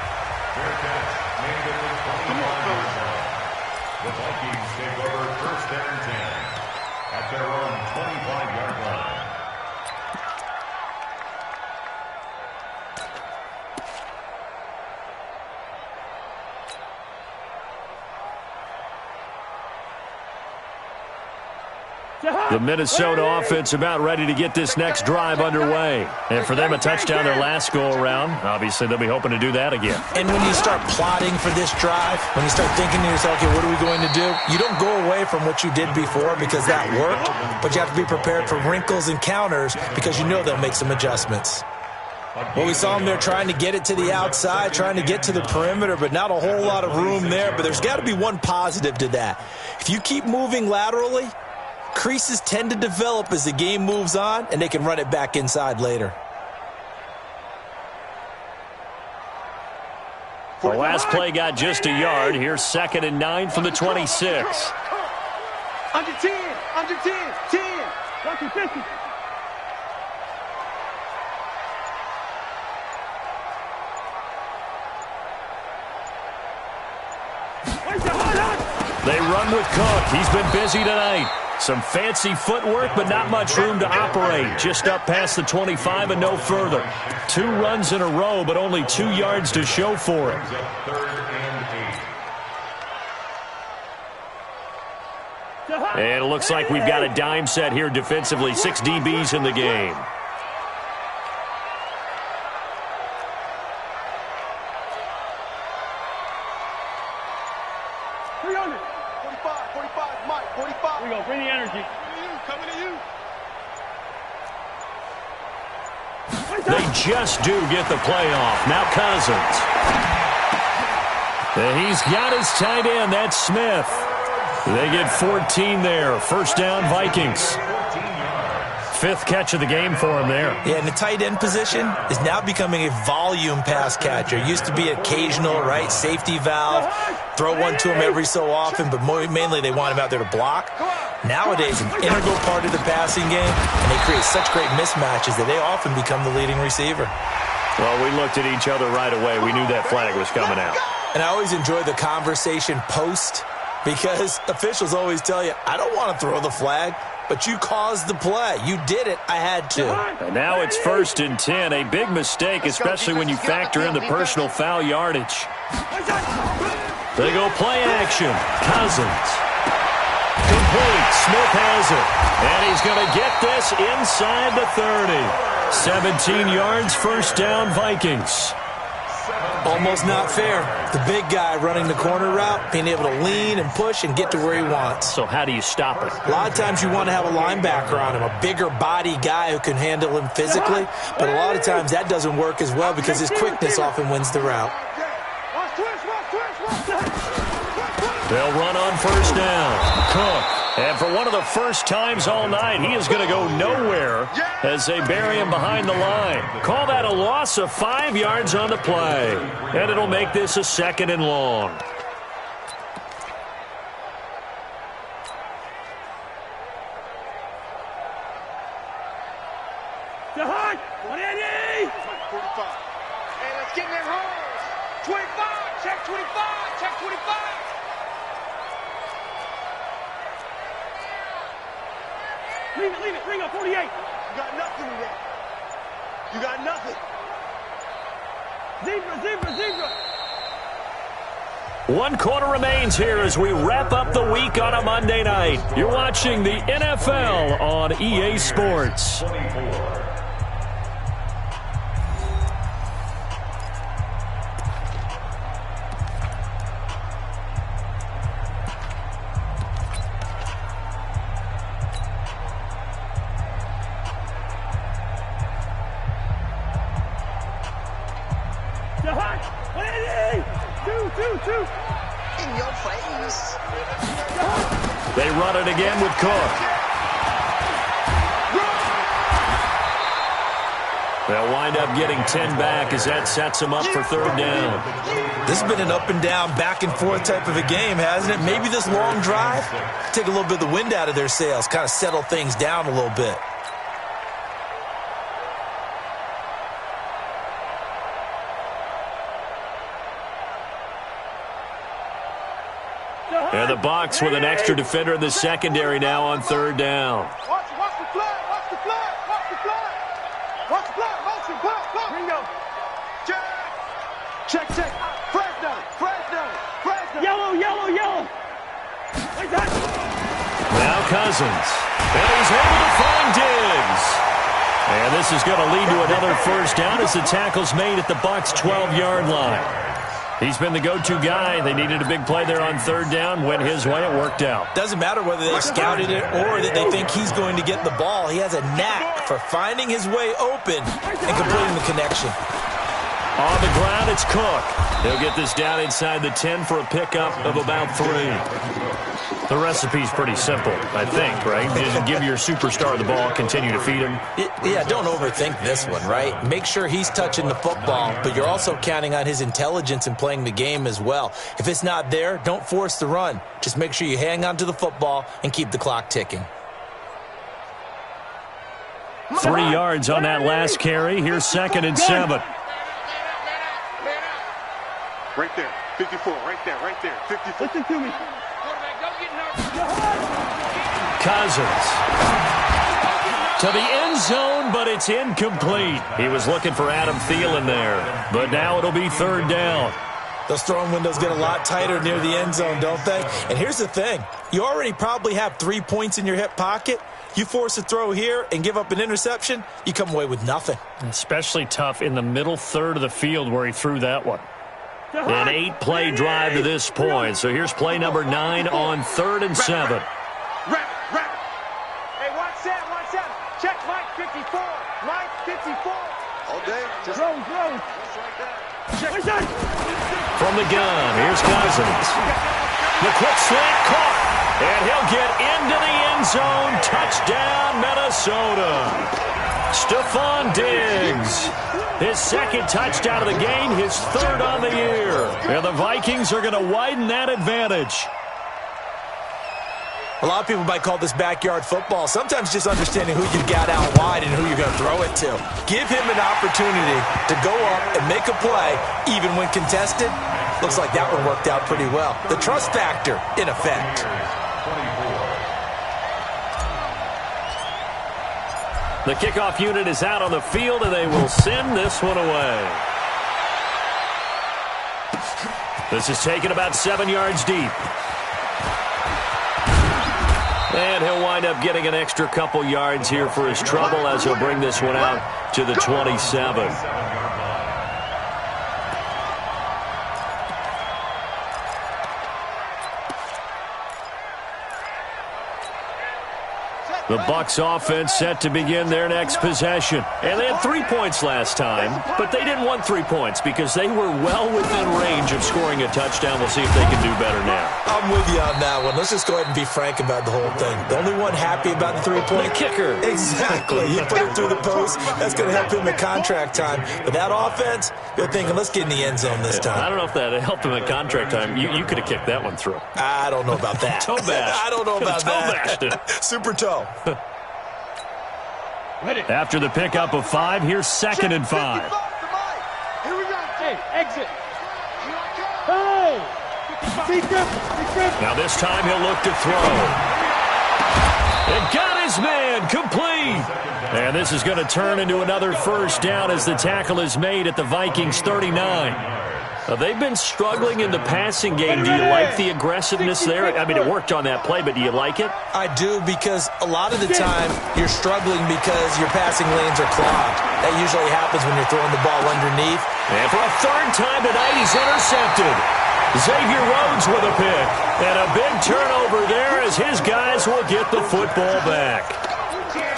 The Vikings take over 1st and 10 at their own 25-yard line. The Minnesota offense about ready to get this next drive underway. And for them, a touchdown their last go-around. Obviously, they'll be hoping to do that again. And when you start plotting for this drive, when you start thinking to yourself, okay, what are we going to do? You don't go away from what you did before because that worked, but you have to be prepared for wrinkles and counters because you know they'll make some adjustments. Well, we saw him there trying to get it to the outside, trying to get to the perimeter, but not a whole lot of room there. But there's got to be one positive to that. If you keep moving laterally, creases tend to develop as the game moves on, and they can run it back inside later. The last play got just a yard. Here's 2nd and 9 from the 26. Under 10, under 10, 10. Watch your 50. They run with Cook. He's been busy tonight. Some fancy footwork, but not much room to operate. Just up past the 25 and no further. 2 runs in a row, but only 2 yards to show for it. And it looks like we've got a dime set here defensively. 6 DBs in the game. Bring the energy. Coming to you. They just do get the play off. Now Cousins. And he's got his tight end. That's Smith. They get 14 there. 1st down, Vikings. 5th catch of the game for him there. Yeah, and the tight end position is now becoming a volume pass catcher. Used to be occasional, right? Safety valve. Throw one to him every so often, but mainly they want him out there to block. Nowadays, an integral part of the passing game, and they create such great mismatches that they often become the leading receiver. Well, we looked at each other right away. We knew that flag was coming out. And I always enjoy the conversation post, because officials always tell you, I don't want to throw the flag, but you caused the play. You did it. I had to. And now it's 1st and 10. A big mistake, especially when you factor in the personal foul yardage. They go play action. Cousins. Complete. Smith has it. And he's going to get this inside the 30. 17 yards, 1st down, Vikings. Almost not fair. The big guy running the corner route, being able to lean and push and get to where he wants. So how do you stop it? A lot of times you want to have a linebacker on him, a bigger body guy who can handle him physically, but a lot of times that doesn't work as well because his quickness often wins the route. They'll run on 1st down. Cook. And for one of the first times all night, he is going to go nowhere as they bury him behind the line. Call that a loss of 5 yards on the play. And it'll make this a 2nd and long. Hey, let's get in that hole. 25, check 25, check 25. Leave it, bring up 48. You got nothing in there. You got nothing. Zebra. 1 quarter remains here as we wrap up the week on a Monday night. You're watching the NFL on EA Sports. 24. Two. In your face. They run it again with Cook. They'll wind up getting 10 back as that sets them up for 3rd down. This has been an up and down, back and forth type of a game, hasn't it? Maybe this long drive, take a little bit of the wind out of their sails, kind of settle things down a little bit. And the Bucs with an extra defender in the secondary now on 3rd down. Watch the flag. Ringo. Check. Fresno. Yellow. Wait, that. Now Cousins. And he's able to find Diggs. And this is going to lead to another 1st down as the tackle's made at the Bucs' 12-yard line. He's been the go-to guy. They needed a big play there on third down. Went his way. It worked out. Doesn't matter whether they scouted it or that they think he's going to get the ball. He has a knack for finding his way open and completing the connection. On the ground, it's Cook. He'll get this down inside the 10 for a pickup of about 3. The recipe's pretty simple, I think, right? Just give your superstar the ball, continue to feed him. Yeah, don't overthink this one, right? Make sure he's touching the football, but you're also counting on his intelligence in playing the game as well. If it's not there, don't force the run. Just make sure you hang on to the football and keep the clock ticking. 3 yards on that last carry. Here's 2nd and 7. Right there, 54, right there, 54. Listen to me. Cousins to the end zone, but it's incomplete. He was looking for Adam Thielen there, but now it'll be 3rd down. Those throwing windows get a lot tighter near the end zone, don't they? And here's the thing. You already probably have 3 points in your hip pocket. You force a throw here and give up an interception, you come away with nothing. Especially tough in the middle third of the field where he threw that one. An 8-play drive to this point. So here's play number 9 on 3rd and 7. Hey, watch that. Check Mike 54. Mike 54. All day. Just Rose. Watch that. From the gun, here's Cousins. The quick slant caught. And he'll get into the end zone. Touchdown, Minnesota. Stephon Diggs. His 2nd touchdown of the game, his 3rd on the year. And the Vikings are going to widen that advantage. A lot of people might call this backyard football. Sometimes just understanding who you've got out wide and who you're going to throw it to. Give him an opportunity to go up and make a play, even when contested. Looks like that one worked out pretty well. The trust factor in effect. The kickoff unit is out on the field, and they will send this one away. This is taken about 7 yards deep. And he'll wind up getting an extra couple yards here for his trouble as he'll bring this one out to the 27. The Bucs offense set to begin their next possession. And they had 3 points last time, but they didn't want 3 points because they were well within range of scoring a touchdown. We'll see if they can do better now. I'm with you on that one. Let's just go ahead and be frank about the whole thing. The only one happy about the 3-point kicker. Exactly. You put it through the post. That's going to help him at contract time. But that offense, you're thinking, let's get in the end zone this time. I don't know if that helped him at contract time. You could have kicked that one through. I don't know about that. Toe bash. I don't know about that. Toe bashed it. Super toe. After the pickup of 5, here's 2nd and 5. Here we go. Hey, exit. Hey! Now this time he'll look to throw. And got his man complete. And this is going to turn into another 1st down as the tackle is made at the Vikings 39. They've been struggling in the passing game. Do you like the aggressiveness there? I mean, it worked on that play, but do you like it? I do, because a lot of the time you're struggling because your passing lanes are clogged. That usually happens when you're throwing the ball underneath. And for a 3rd time tonight, he's intercepted. Xavier Rhodes with a pick. And a big turnover there as his guys will get the football back.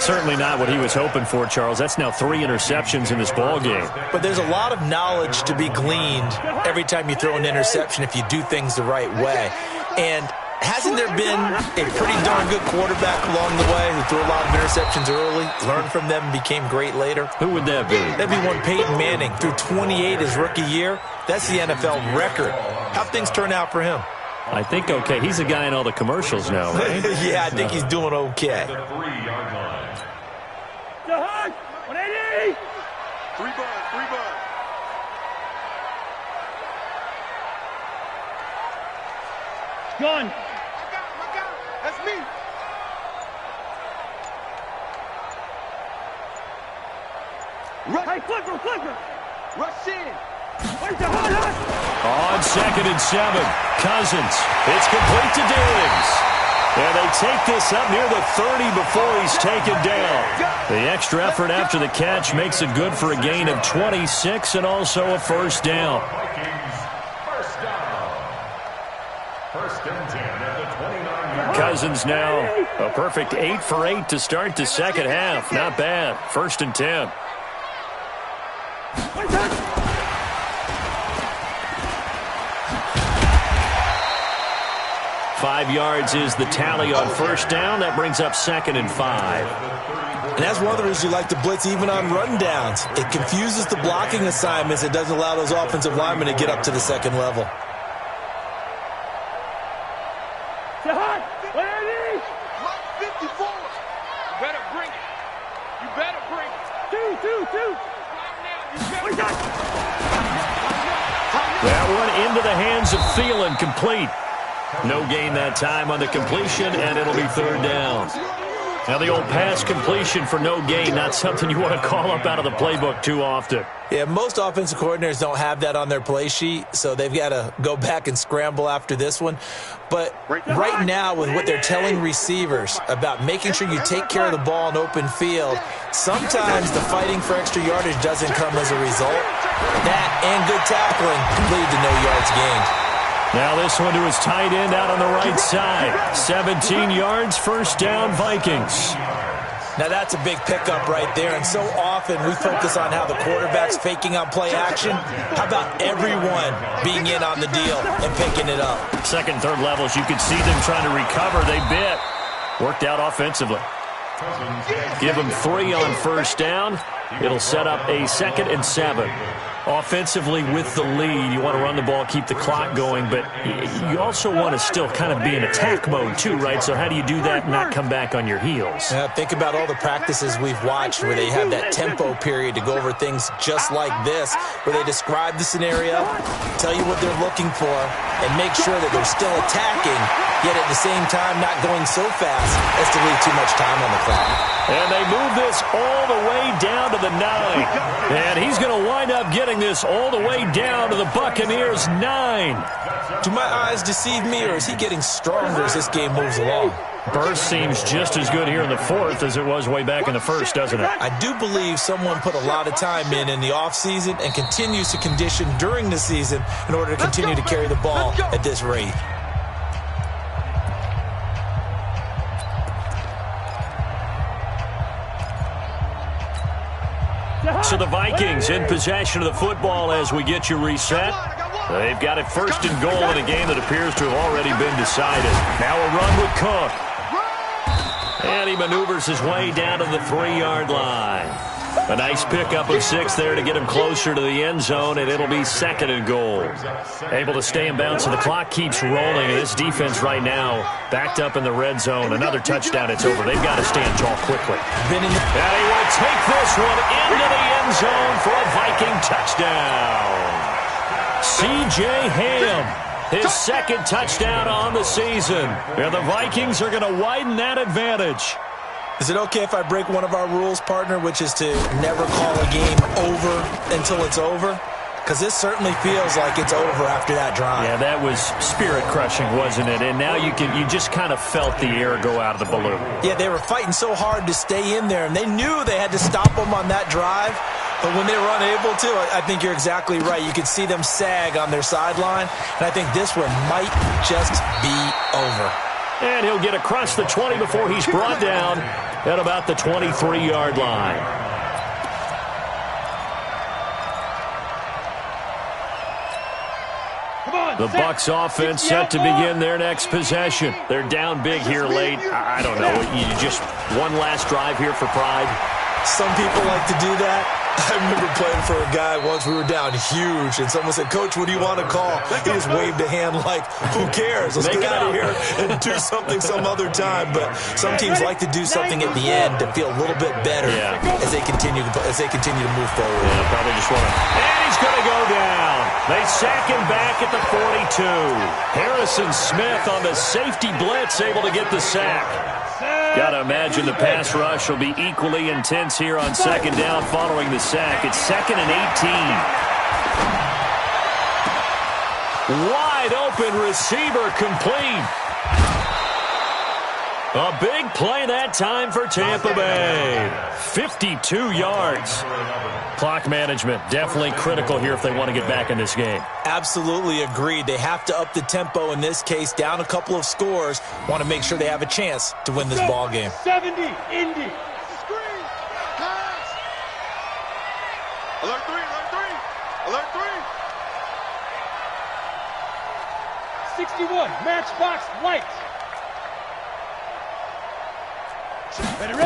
Certainly not what he was hoping for, Charles. That's now 3 interceptions in this ball game. But there's a lot of knowledge to be gleaned every time you throw an interception if you do things the right way. And hasn't there been a pretty darn good quarterback along the way who threw a lot of interceptions early, learned from them, and became great later? Who would that be? That'd be one Peyton Manning. Threw 28 his rookie year. That's the NFL record. How'd things turn out for him? I think okay. He's a guy in all the commercials now, right? Yeah, I think he's doing okay. 180! 3 bud. Gun. I got him. That's me. Hey, clicker. Rush in. Where's the hot? On 2nd and 7, Cousins. It's complete to Diggs. And they take this up near the 30 before he's taken down. The extra effort after the catch makes it good for a gain of 26 and also a 1st down. Cousins now. A perfect 8 for 8 to start the second half. Not bad. 1st and 10. 5 yards is the tally on 1st down. That brings up 2nd and 5. And that's one of the reasons you like to blitz even on rundowns. It confuses the blocking assignments. It doesn't allow those offensive linemen to get up to the second level. That one into the hands of Thielen, complete. No gain that time on the completion, and it'll be 3rd down. Now the old pass completion for no gain, not something you want to call up out of the playbook too often. Yeah, most offensive coordinators don't have that on their play sheet, so they've got to go back and scramble after this one. But right now, with what they're telling receivers about making sure you take care of the ball in open field, sometimes the fighting for extra yardage doesn't come as a result. That and good tackling lead to no yards gained. Now this one to his tight end out on the right side. 17 yards, 1st down, Vikings. Now that's a big pickup right there, and so often we focus on how the quarterback's faking on play action. How about everyone being in on the deal and picking it up? 2nd and 3rd levels, you could see them trying to recover. They bit. Worked out offensively. Give them 3 on 1st down. It'll set up a 2nd and 7. Offensively with the lead, you want to run the ball, keep the clock going, but you also want to still kind of be in attack mode too, right? So how do you do that and not come back on your heels? Think about all the practices we've watched where they have that tempo period to go over things just like this, where they describe the scenario, tell you what they're looking for, and make sure that they're still attacking, yet at the same time not going so fast as to leave too much time on the clock. And they move this all the way down to the 9. And he's going to wind up getting this all the way down to the Buccaneers' 9. Do my eyes deceive me, or is he getting stronger as this game moves along? Burst seems just as good here in the 4th as it was way back in the 1st, doesn't it? I do believe someone put a lot of time in the offseason and continues to condition during the season in order to continue to carry the ball at this rate. So the Vikings in possession of the football as we get you reset. They've got it 1st and goal in a game that appears to have already been decided. Now a run with Cook. And he maneuvers his way down to the 3-yard line. A nice pickup of 6 there to get him closer to the end zone, and it'll be 2nd and goal. Able to stay in bounds, and the clock keeps rolling. And this defense right now backed up in the red zone. Another touchdown, it's over. They've got to stand tall quickly. And he will take this one into the end zone for a Viking touchdown. C.J. Ham, his 2nd touchdown on the season. And the Vikings are going to widen that advantage. Is it okay if I break one of our rules, partner, which is to never call a game over until it's over? Because this certainly feels like it's over after that drive. Yeah, that was spirit-crushing, wasn't it? And now you just kind of felt the air go out of the balloon. Yeah, they were fighting so hard to stay in there, and they knew they had to stop them on that drive. But when they were unable to, I think you're exactly right. You could see them sag on their sideline, and I think this one might just be over. And he'll get across the 20 before he's brought down at about the 23-yard line. The Bucs offense set to begin their next possession. They're down big here late. I don't know. You just one last drive here for pride. Some people like to do that. I remember playing for a guy once. We were down huge, and someone said, "Coach, what do you want to call?" He just waved a hand like, "Who cares? Let's get out of here and do something some other time." But some teams like to do something at the end to feel a little bit better as they continue to move forward. Yeah, probably just want to. And he's going to go down. They sack him back at the 42. Harrison Smith on the safety blitz, able to get the sack. Got to imagine the pass rush will be equally intense here on 2nd down following the sack. It's 2nd and 18. Wide open receiver complete. A big play that time for Tampa Bay. 52 yards. Clock management definitely critical here if they want to get back in this game. Absolutely agreed. They have to up the tempo in this case, down a couple of scores. Want to make sure they have a chance to win this ball game. 70, Indy. Screen. Pass. Alert 3, alert 3. Alert 3. 61, matchbox light. Ready?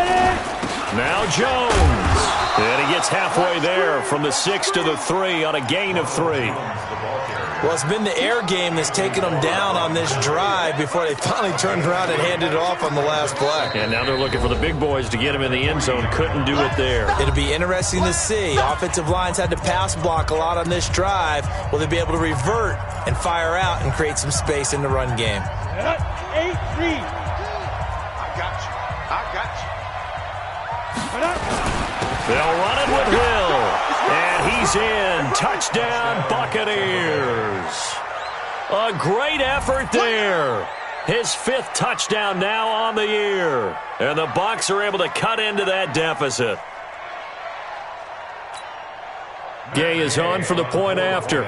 Now Jones. And he gets halfway there from the 6 to the 3 on a gain of 3. Well, it's been the air game that's taken them down on this drive before they finally turned around and handed it off on the last play. And now they're looking for the big boys to get him in the end zone. Couldn't do it there. It'll be interesting to see. Offensive lines had to pass block a lot on this drive. Will they be able to revert and fire out and create some space in the run game? 8-3. They'll run it with Hill. And he's in. Touchdown, Buccaneers. A great effort there. His 5th touchdown now on the year. And the Bucs are able to cut into that deficit. Gay is on for the point after.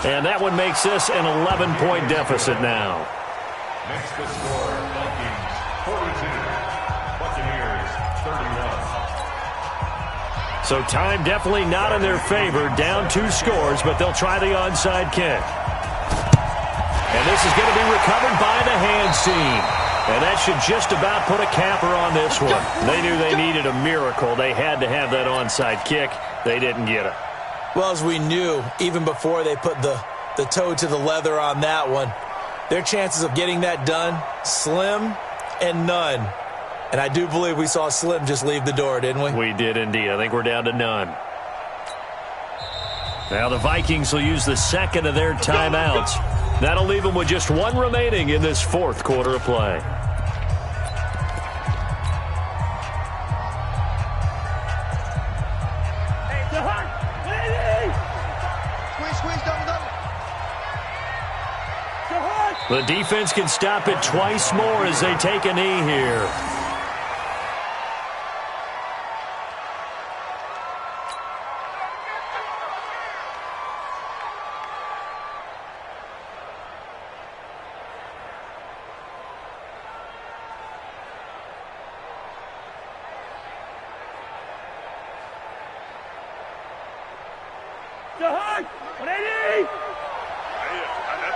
And that one makes this an 11-point deficit now. Next to score, Vikings 42, Buccaneers 31. So time definitely not in their favor. Down 2 scores, but they'll try the onside kick. And this is going to be recovered by the hands team. And that should just about put a capper on this one. They knew they needed a miracle. They had to have that onside kick. They didn't get it. Well, as we knew, even before they put the toe to the leather on that one, their chances of getting that done, slim and none. And I do believe we saw Slim just leave the door, didn't we? We did indeed. I think we're down to none. Now the Vikings will use the second of their timeouts. That'll leave them with just 1 remaining in this 4th quarter of play. The defense can stop it twice more as they take a knee here.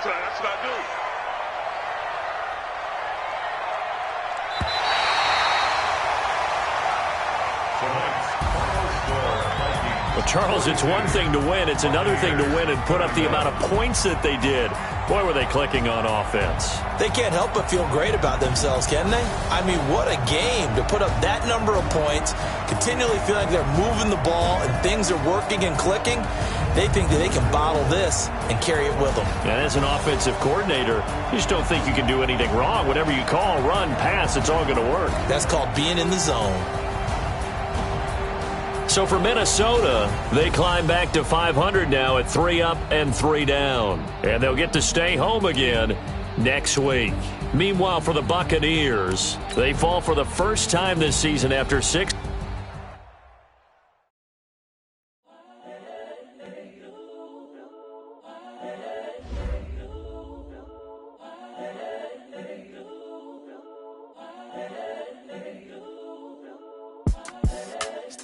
That's what I do. Well, Charles, it's one thing to win. It's another thing to win and put up the amount of points that they did. Boy, were they clicking on offense. They can't help but feel great about themselves, can they? I mean, what a game to put up that number of points, continually feel like they're moving the ball and things are working and clicking. They think that they can bottle this and carry it with them. And as an offensive coordinator, you just don't think you can do anything wrong. Whatever you call, run, pass, it's all going to work. That's called being in the zone. So for Minnesota, they climb back to 500 now at 3 up and 3 down. And they'll get to stay home again next week. Meanwhile, for the Buccaneers, they fall for the first time this season after 6.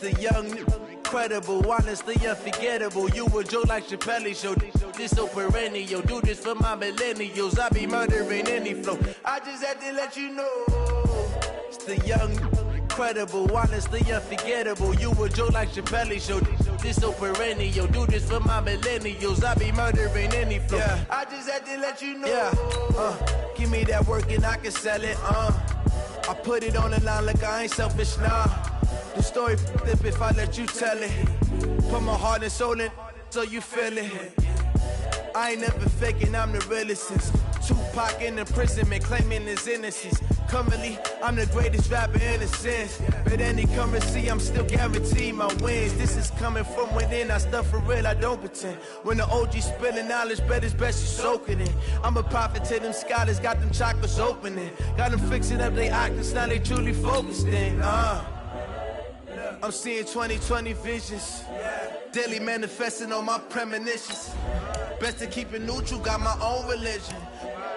The young, incredible, honestly unforgettable. You a joke like Chappelle Show. This so perennial. Do this for my millennials. I be murdering any flow. I just had to let you know. It's the young, incredible, honestly unforgettable. You a joke like Chappelle Show. This so perennial. Do this for my millennials. I be murdering any flow. Yeah. I just had to let you know. Yeah. Give me that work and I can sell it. I put it on the line like I ain't selfish, nah. The story flip if I let you tell it. Put my heart and soul in so you feel it. I ain't never faking, I'm the realest since Tupac in imprisonment claiming his innocence. Currently, I'm the greatest rapper in a sense. But any currency, I'm still guaranteed my wins. This is coming from within, I stuff for real, I don't pretend. When the OG spilling knowledge, bet it's best you soak it in. I'm a prophet to them scholars, got them chakras opening. Got them fixing up their octaves, now they truly focused in. I'm seeing 2020 visions. Daily manifesting on my premonitions. Best to keep it neutral, got my own religion.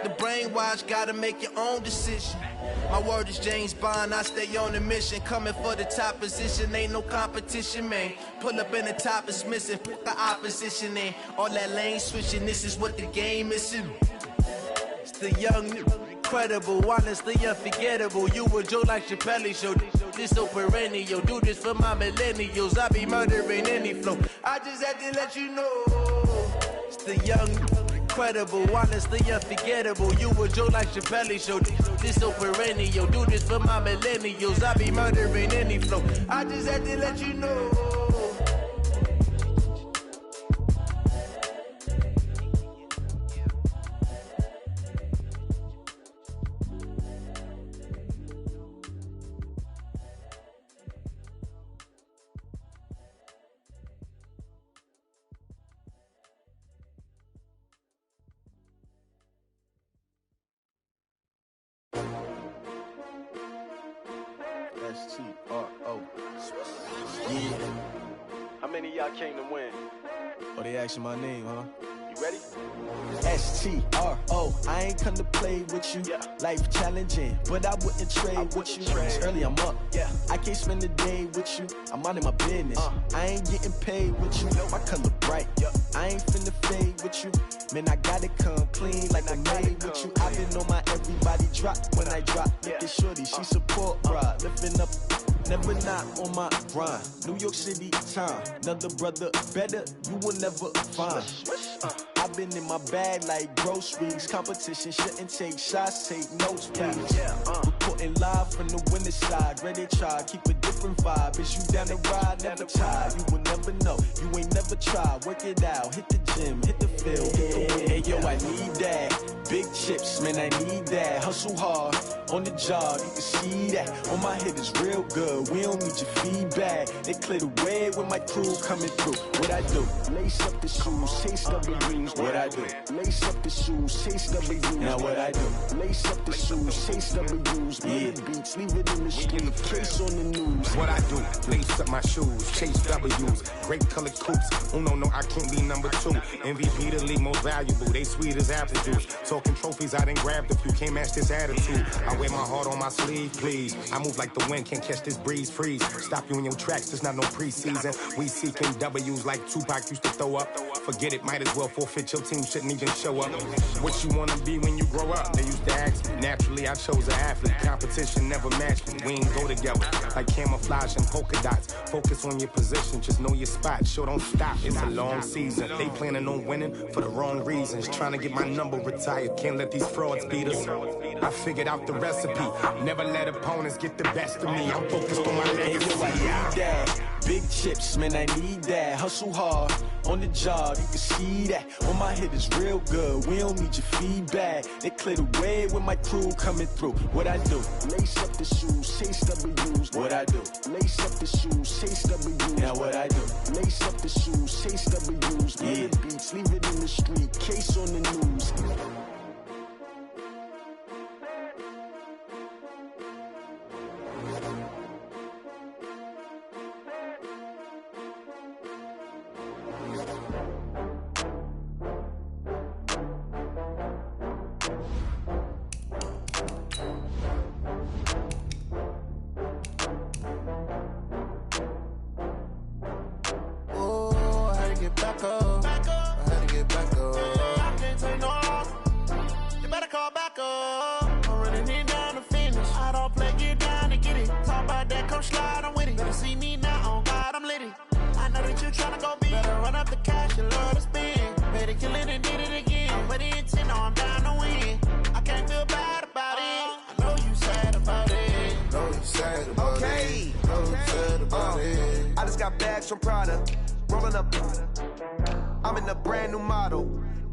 The brainwash, gotta make your own decision. My word is James Bond, I stay on a mission. Coming for the top position, ain't no competition, man. Pull up in the top is missing, put the opposition in. All that lane switching, this is what the game is. It's the young, incredible, honestly unforgettable. You a Joe like Chappelle show. This so perennial, do this for my millennials. I be murdering any flow. I just had to let you know. It's the young, incredible, honestly unforgettable. You a Joe like Chappelle show. This so perennial, do this for my millennials. I be murdering any flow. I just had to let you know. S-T-R-O. Yeah. How many of y'all came to win? Oh, they asking my name, huh? You ready? S-T-R-O. I ain't come to play with you. Yeah. Life challenging, but I wouldn't trade with you. It's early, I'm up. Yeah. I can't spend the day with you. I'm minding my business. I ain't getting paid with you. My color bright. Yeah. I ain't finna fade with you. Man, I gotta come clean like I made with you. I've been on my everybody drop when I drop. Look at shorty, she support, bruh. Lifting up, never not on my grind. New York City time. Another brother better, you will never find. I've been in my bag like groceries. Competition shouldn't take shots, take notes, please. Reporting live from the winter side. Ready to try, keep a different vibe. Is you down the ride, never tired. You will never know, you ain't never tried. Work it out, hit the gym, hit the field. Hey yo, I need that. Big chips, man, I need that. Hustle hard, on the job, you can see that. On my head is real good, we don't need your feedback. They clear the way with my crew coming through. What I do? Lace up the shoes, chase double greens. What I do? Lace up the shoes, chase double greens. Now what I do? Lace up the shoes, chase double greens. Yeah. Beats, leave it in the street, case on the news. What I do? Lace up my shoes, chase W's. Great colored coops. Oh no, I can't be number 2. MVP the league most valuable. They sweet as apple juice. Talking trophies, I done grabbed a few. Can't match this attitude. I wear my heart on my sleeve, please. I move like the wind, can't catch this breeze. Freeze. Stop you in your tracks, there's not no preseason. We seeking W's like Tupac used to throw up. Forget it, might as well forfeit. Your team shouldn't even show up. What you wanna be when you grow up? They used to ask me. Naturally, I chose an athlete. Competition never matched me. We ain't go together like camouflage and polka dots. Focus on your position, just know your spot. Sure, don't stop. It's a long season. They planning on winning for the wrong reasons. Trying to get my number retired. Can't let these frauds beat us. I figured out the recipe. Never let opponents get the best of me. I'm focused on my legacy. Big chips, man, I need that. Hustle hard, on the job, you can see that. On my head is real good, we don't need your feedback. They clear the way with my crew coming through. What I do? Lace up the shoes, chase W's. What I do? Lace up the shoes, chase W's. Now what I do? Lace up the shoes, chase W's. Yeah. Beats, leave it in the street, case on the news.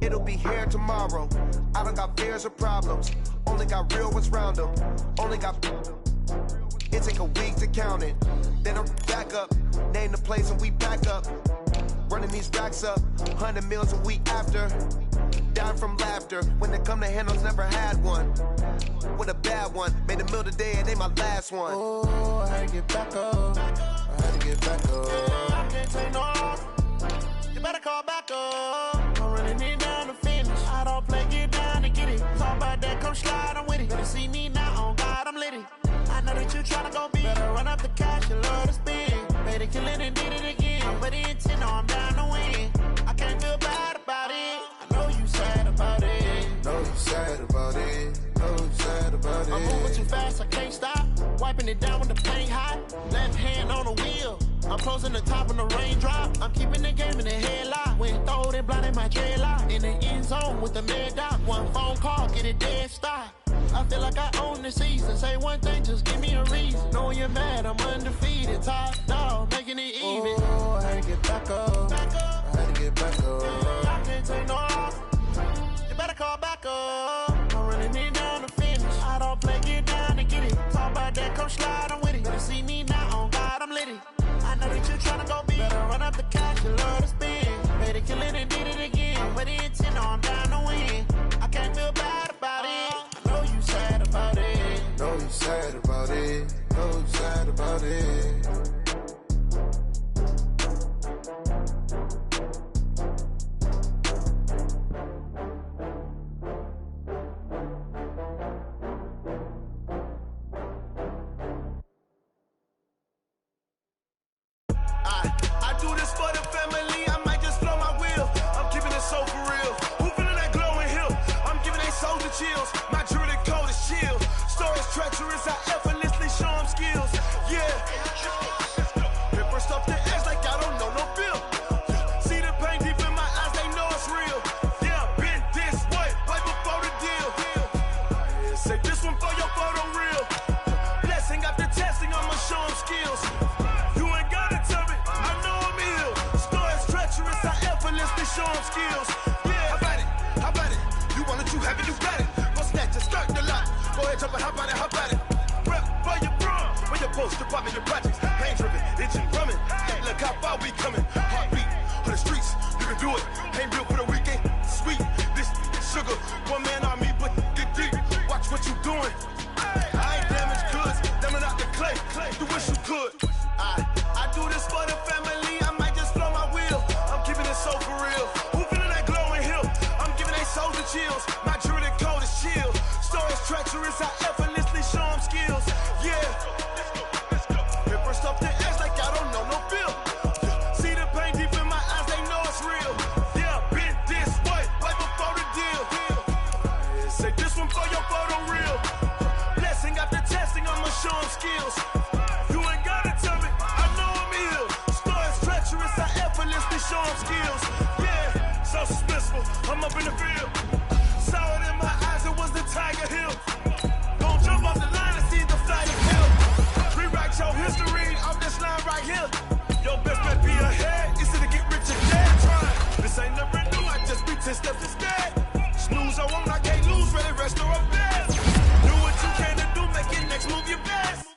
it'll be here tomorrow. I don't got fears or problems, only got real ones round them. Only got, it take a week to count it. Then I'm back up, name the place and we back up. Running these racks up, 100 meals a week after. Dying from laughter, when it come to handles, never had one. With a bad one, made a meal today and they my last one. Oh, I had to get back up, I had to get back up. I can't take no loss, you better call back up. I'm running it down to finish, I don't play, get down to get it. Talk about that, come slide, I'm with it. Better see me now, on God, I'm litty. I know that you tryna go big, better run up the cash, you love to spend. Made it, kill it and did it again. I'm with the intent, no, I'm down to win. I can't feel bad about it, I know you sad about it. Know you sad about it, know you sad about it. I'm moving too fast, I can't stop. Wiping it down with the paint hot. Left hand on the wheel, I'm closing the top on the raindrop. I'm keeping the game in the headlock. When throwed and blinded my dreadlock. In the end zone with the mad dot. One phone call, get it dead stop. I feel like I own the season. Say one thing, just give me a reason. Knowing you're mad, I'm undefeated. Top dog, making it even. Oh, I had to get back up. Back up. I had to get back up. I can't take no loss, you better call back up. I'm running it down to finish, I don't play, get down to get it. Talk about that, come slide, I'm with it. Better see me now, on God, I'm litty. I know that you tryna go big, better run up the cash, you love to spend. Made it, kill it and did it again. I'm with the intent, no, I'm down to win. I can't feel bad about it, I know you sad about it. Know you sad about it, know you sad about it. I do this for the family, I might just blow my wheel. I'm keeping it so for real. Who feeling that glowing hill? I'm giving they soldier chills. My jewelry code is chill. Stories treacherous, I effortlessly show them skills. Yeah. Paper stuff the edge like I don't know no feel. See the pain deep in my eyes, they know it's real. Yeah, been this way, right before the deal. Say this one for your photo real. Blessing after testing, I'ma show them skills. You ain't gotta tell me, I know I'm ill. Stories treacherous, I effortlessly show them skills. Yeah, how about it? You want it, you have it, you got it. Go snatch it, start the lot. Go ahead, jump it, how about it? Rep for your brum, for your post, your pop, your projects. Pain driven, itching, drumming. Look how far we coming. Heartbeat for the streets, you can do it. Ain't built for the weekend, sweet. This sugar, one man army, but get deep. Watch what you doing. I ain't damaged goods, damn it out the clay. You wish you could. I do this for the family, I might just blow my wheel. I'm keeping it so for real. Who feeling that glowing hill? I'm giving they soldier chills. My jewelry code is chill. Stories treacherous, I effortlessly show them skills. Yeah. Paper stuff the edge like I don't know no feel. See the pain deep in my eyes, they know it's real. Yeah, been this way, right before the deal. Say this one for your photo real. Blessing after testing, I'ma show them skills. You ain't gotta tell me, I know I'm ill. Stories treacherous, I effortlessly show them skills. Yeah, so suspenseful, I'm up in the field. Saw it in my eyes, it was the Tiger Hill. Don't jump off the line and see the flight of kill. Rewrite your history off this line right here. Your best bet be ahead, easy to get rich and dead trying. This ain't never new, I just be 10 steps instead. Snooze I won't, I can't lose, ready, rest or up there. Do what you can to do, make your next move your best.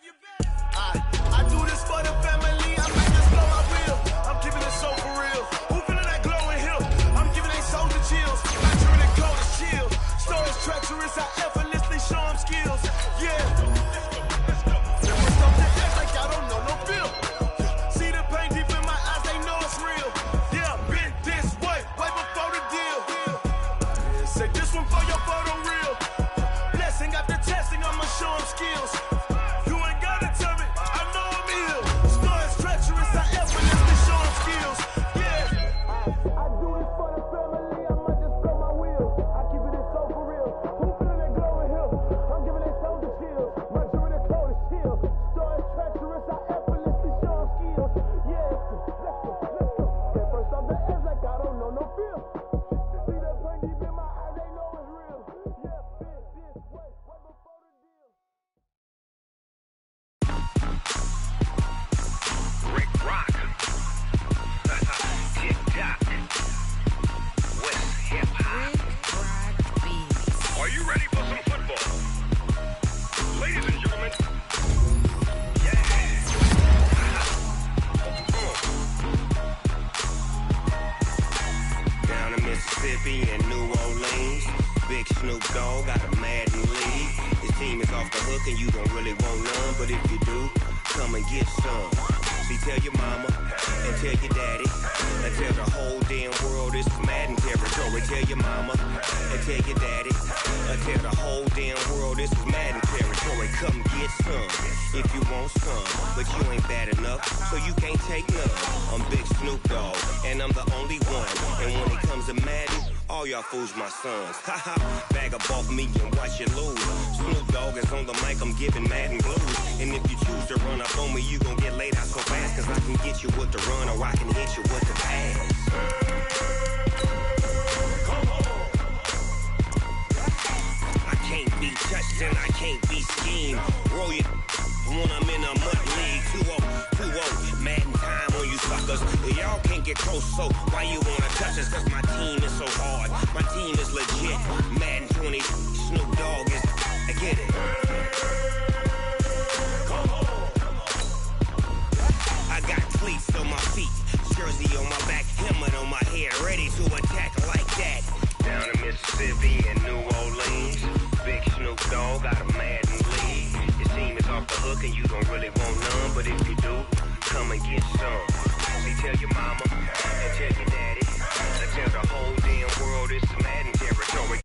I do this for the family, I might just blow my wheel. I'm keeping it so for real. Who feeling that glowing hill? I'm giving they soldier chills. My jewelry code is chill. Stories treacherous, I effortlessly show them skills. Yeah. Paper stuff the edge like I don't know no feel. See the pain deep in my eyes, they know it's real. Yeah, been this way, right before the deal. Say this one for your photo real. Blessing after testing, I'ma show them skills. You ain't gotta tell me, I know I'm ill. Stories treacherous, I effortlessly show them skills. Yeah. I do this for the family, I might just blow my wheel. I keep it so for real. Who feeling that glowing hill? I'm giving they soldier chills. My jewelry code is chill. Stories treacherous, I effortlessly show them skills. Yeah, let's go. Get first off the edge like I don't know no feel. See that pain deep in my eyes, they know it's real. Yeah, been this way, right before the deal. Rick Rock. Tick-tock. West hip-hop. off the hook and you don't really want none. But if you do, come and get some. See, tell your mama and tell your daddy and tell the whole damn world this is Madden territory. Tell your mama and tell your daddy and tell the whole damn world this is Madden territory. Come get some if you want some, but you ain't bad enough, so you can't take none. I'm Big Snoop Dogg, and I'm the only one. And when it comes to Madden, all y'all fools my sons. Haha, bag up off me and watch you lose. Snoop Dogg is on the mic, I'm giving Madden blues. And if you choose to run up on me, you gon' get laid out so fast, cause I can get you with the run or I can hit you with the pass. I can't be touched and I can't be schemed. Roll you when I'm in a mud league. 2-0, Madden time on you suckers. Y'all can't get close, so why you wanna touch us? Cause my team is so hard, my team is legit. Madden 20, Snoop Dogg is, I get it. I got cleats on my feet, jersey on my back, helmet on my head, ready to attack like that. Down in Mississippi and New Orleans, Big Snoop Dogg got a Madden league. Your team is off the hook and you don't really want none, but if you do, come and get some. See, tell your mama and tell your daddy and tell the whole damn world it's Madden territory.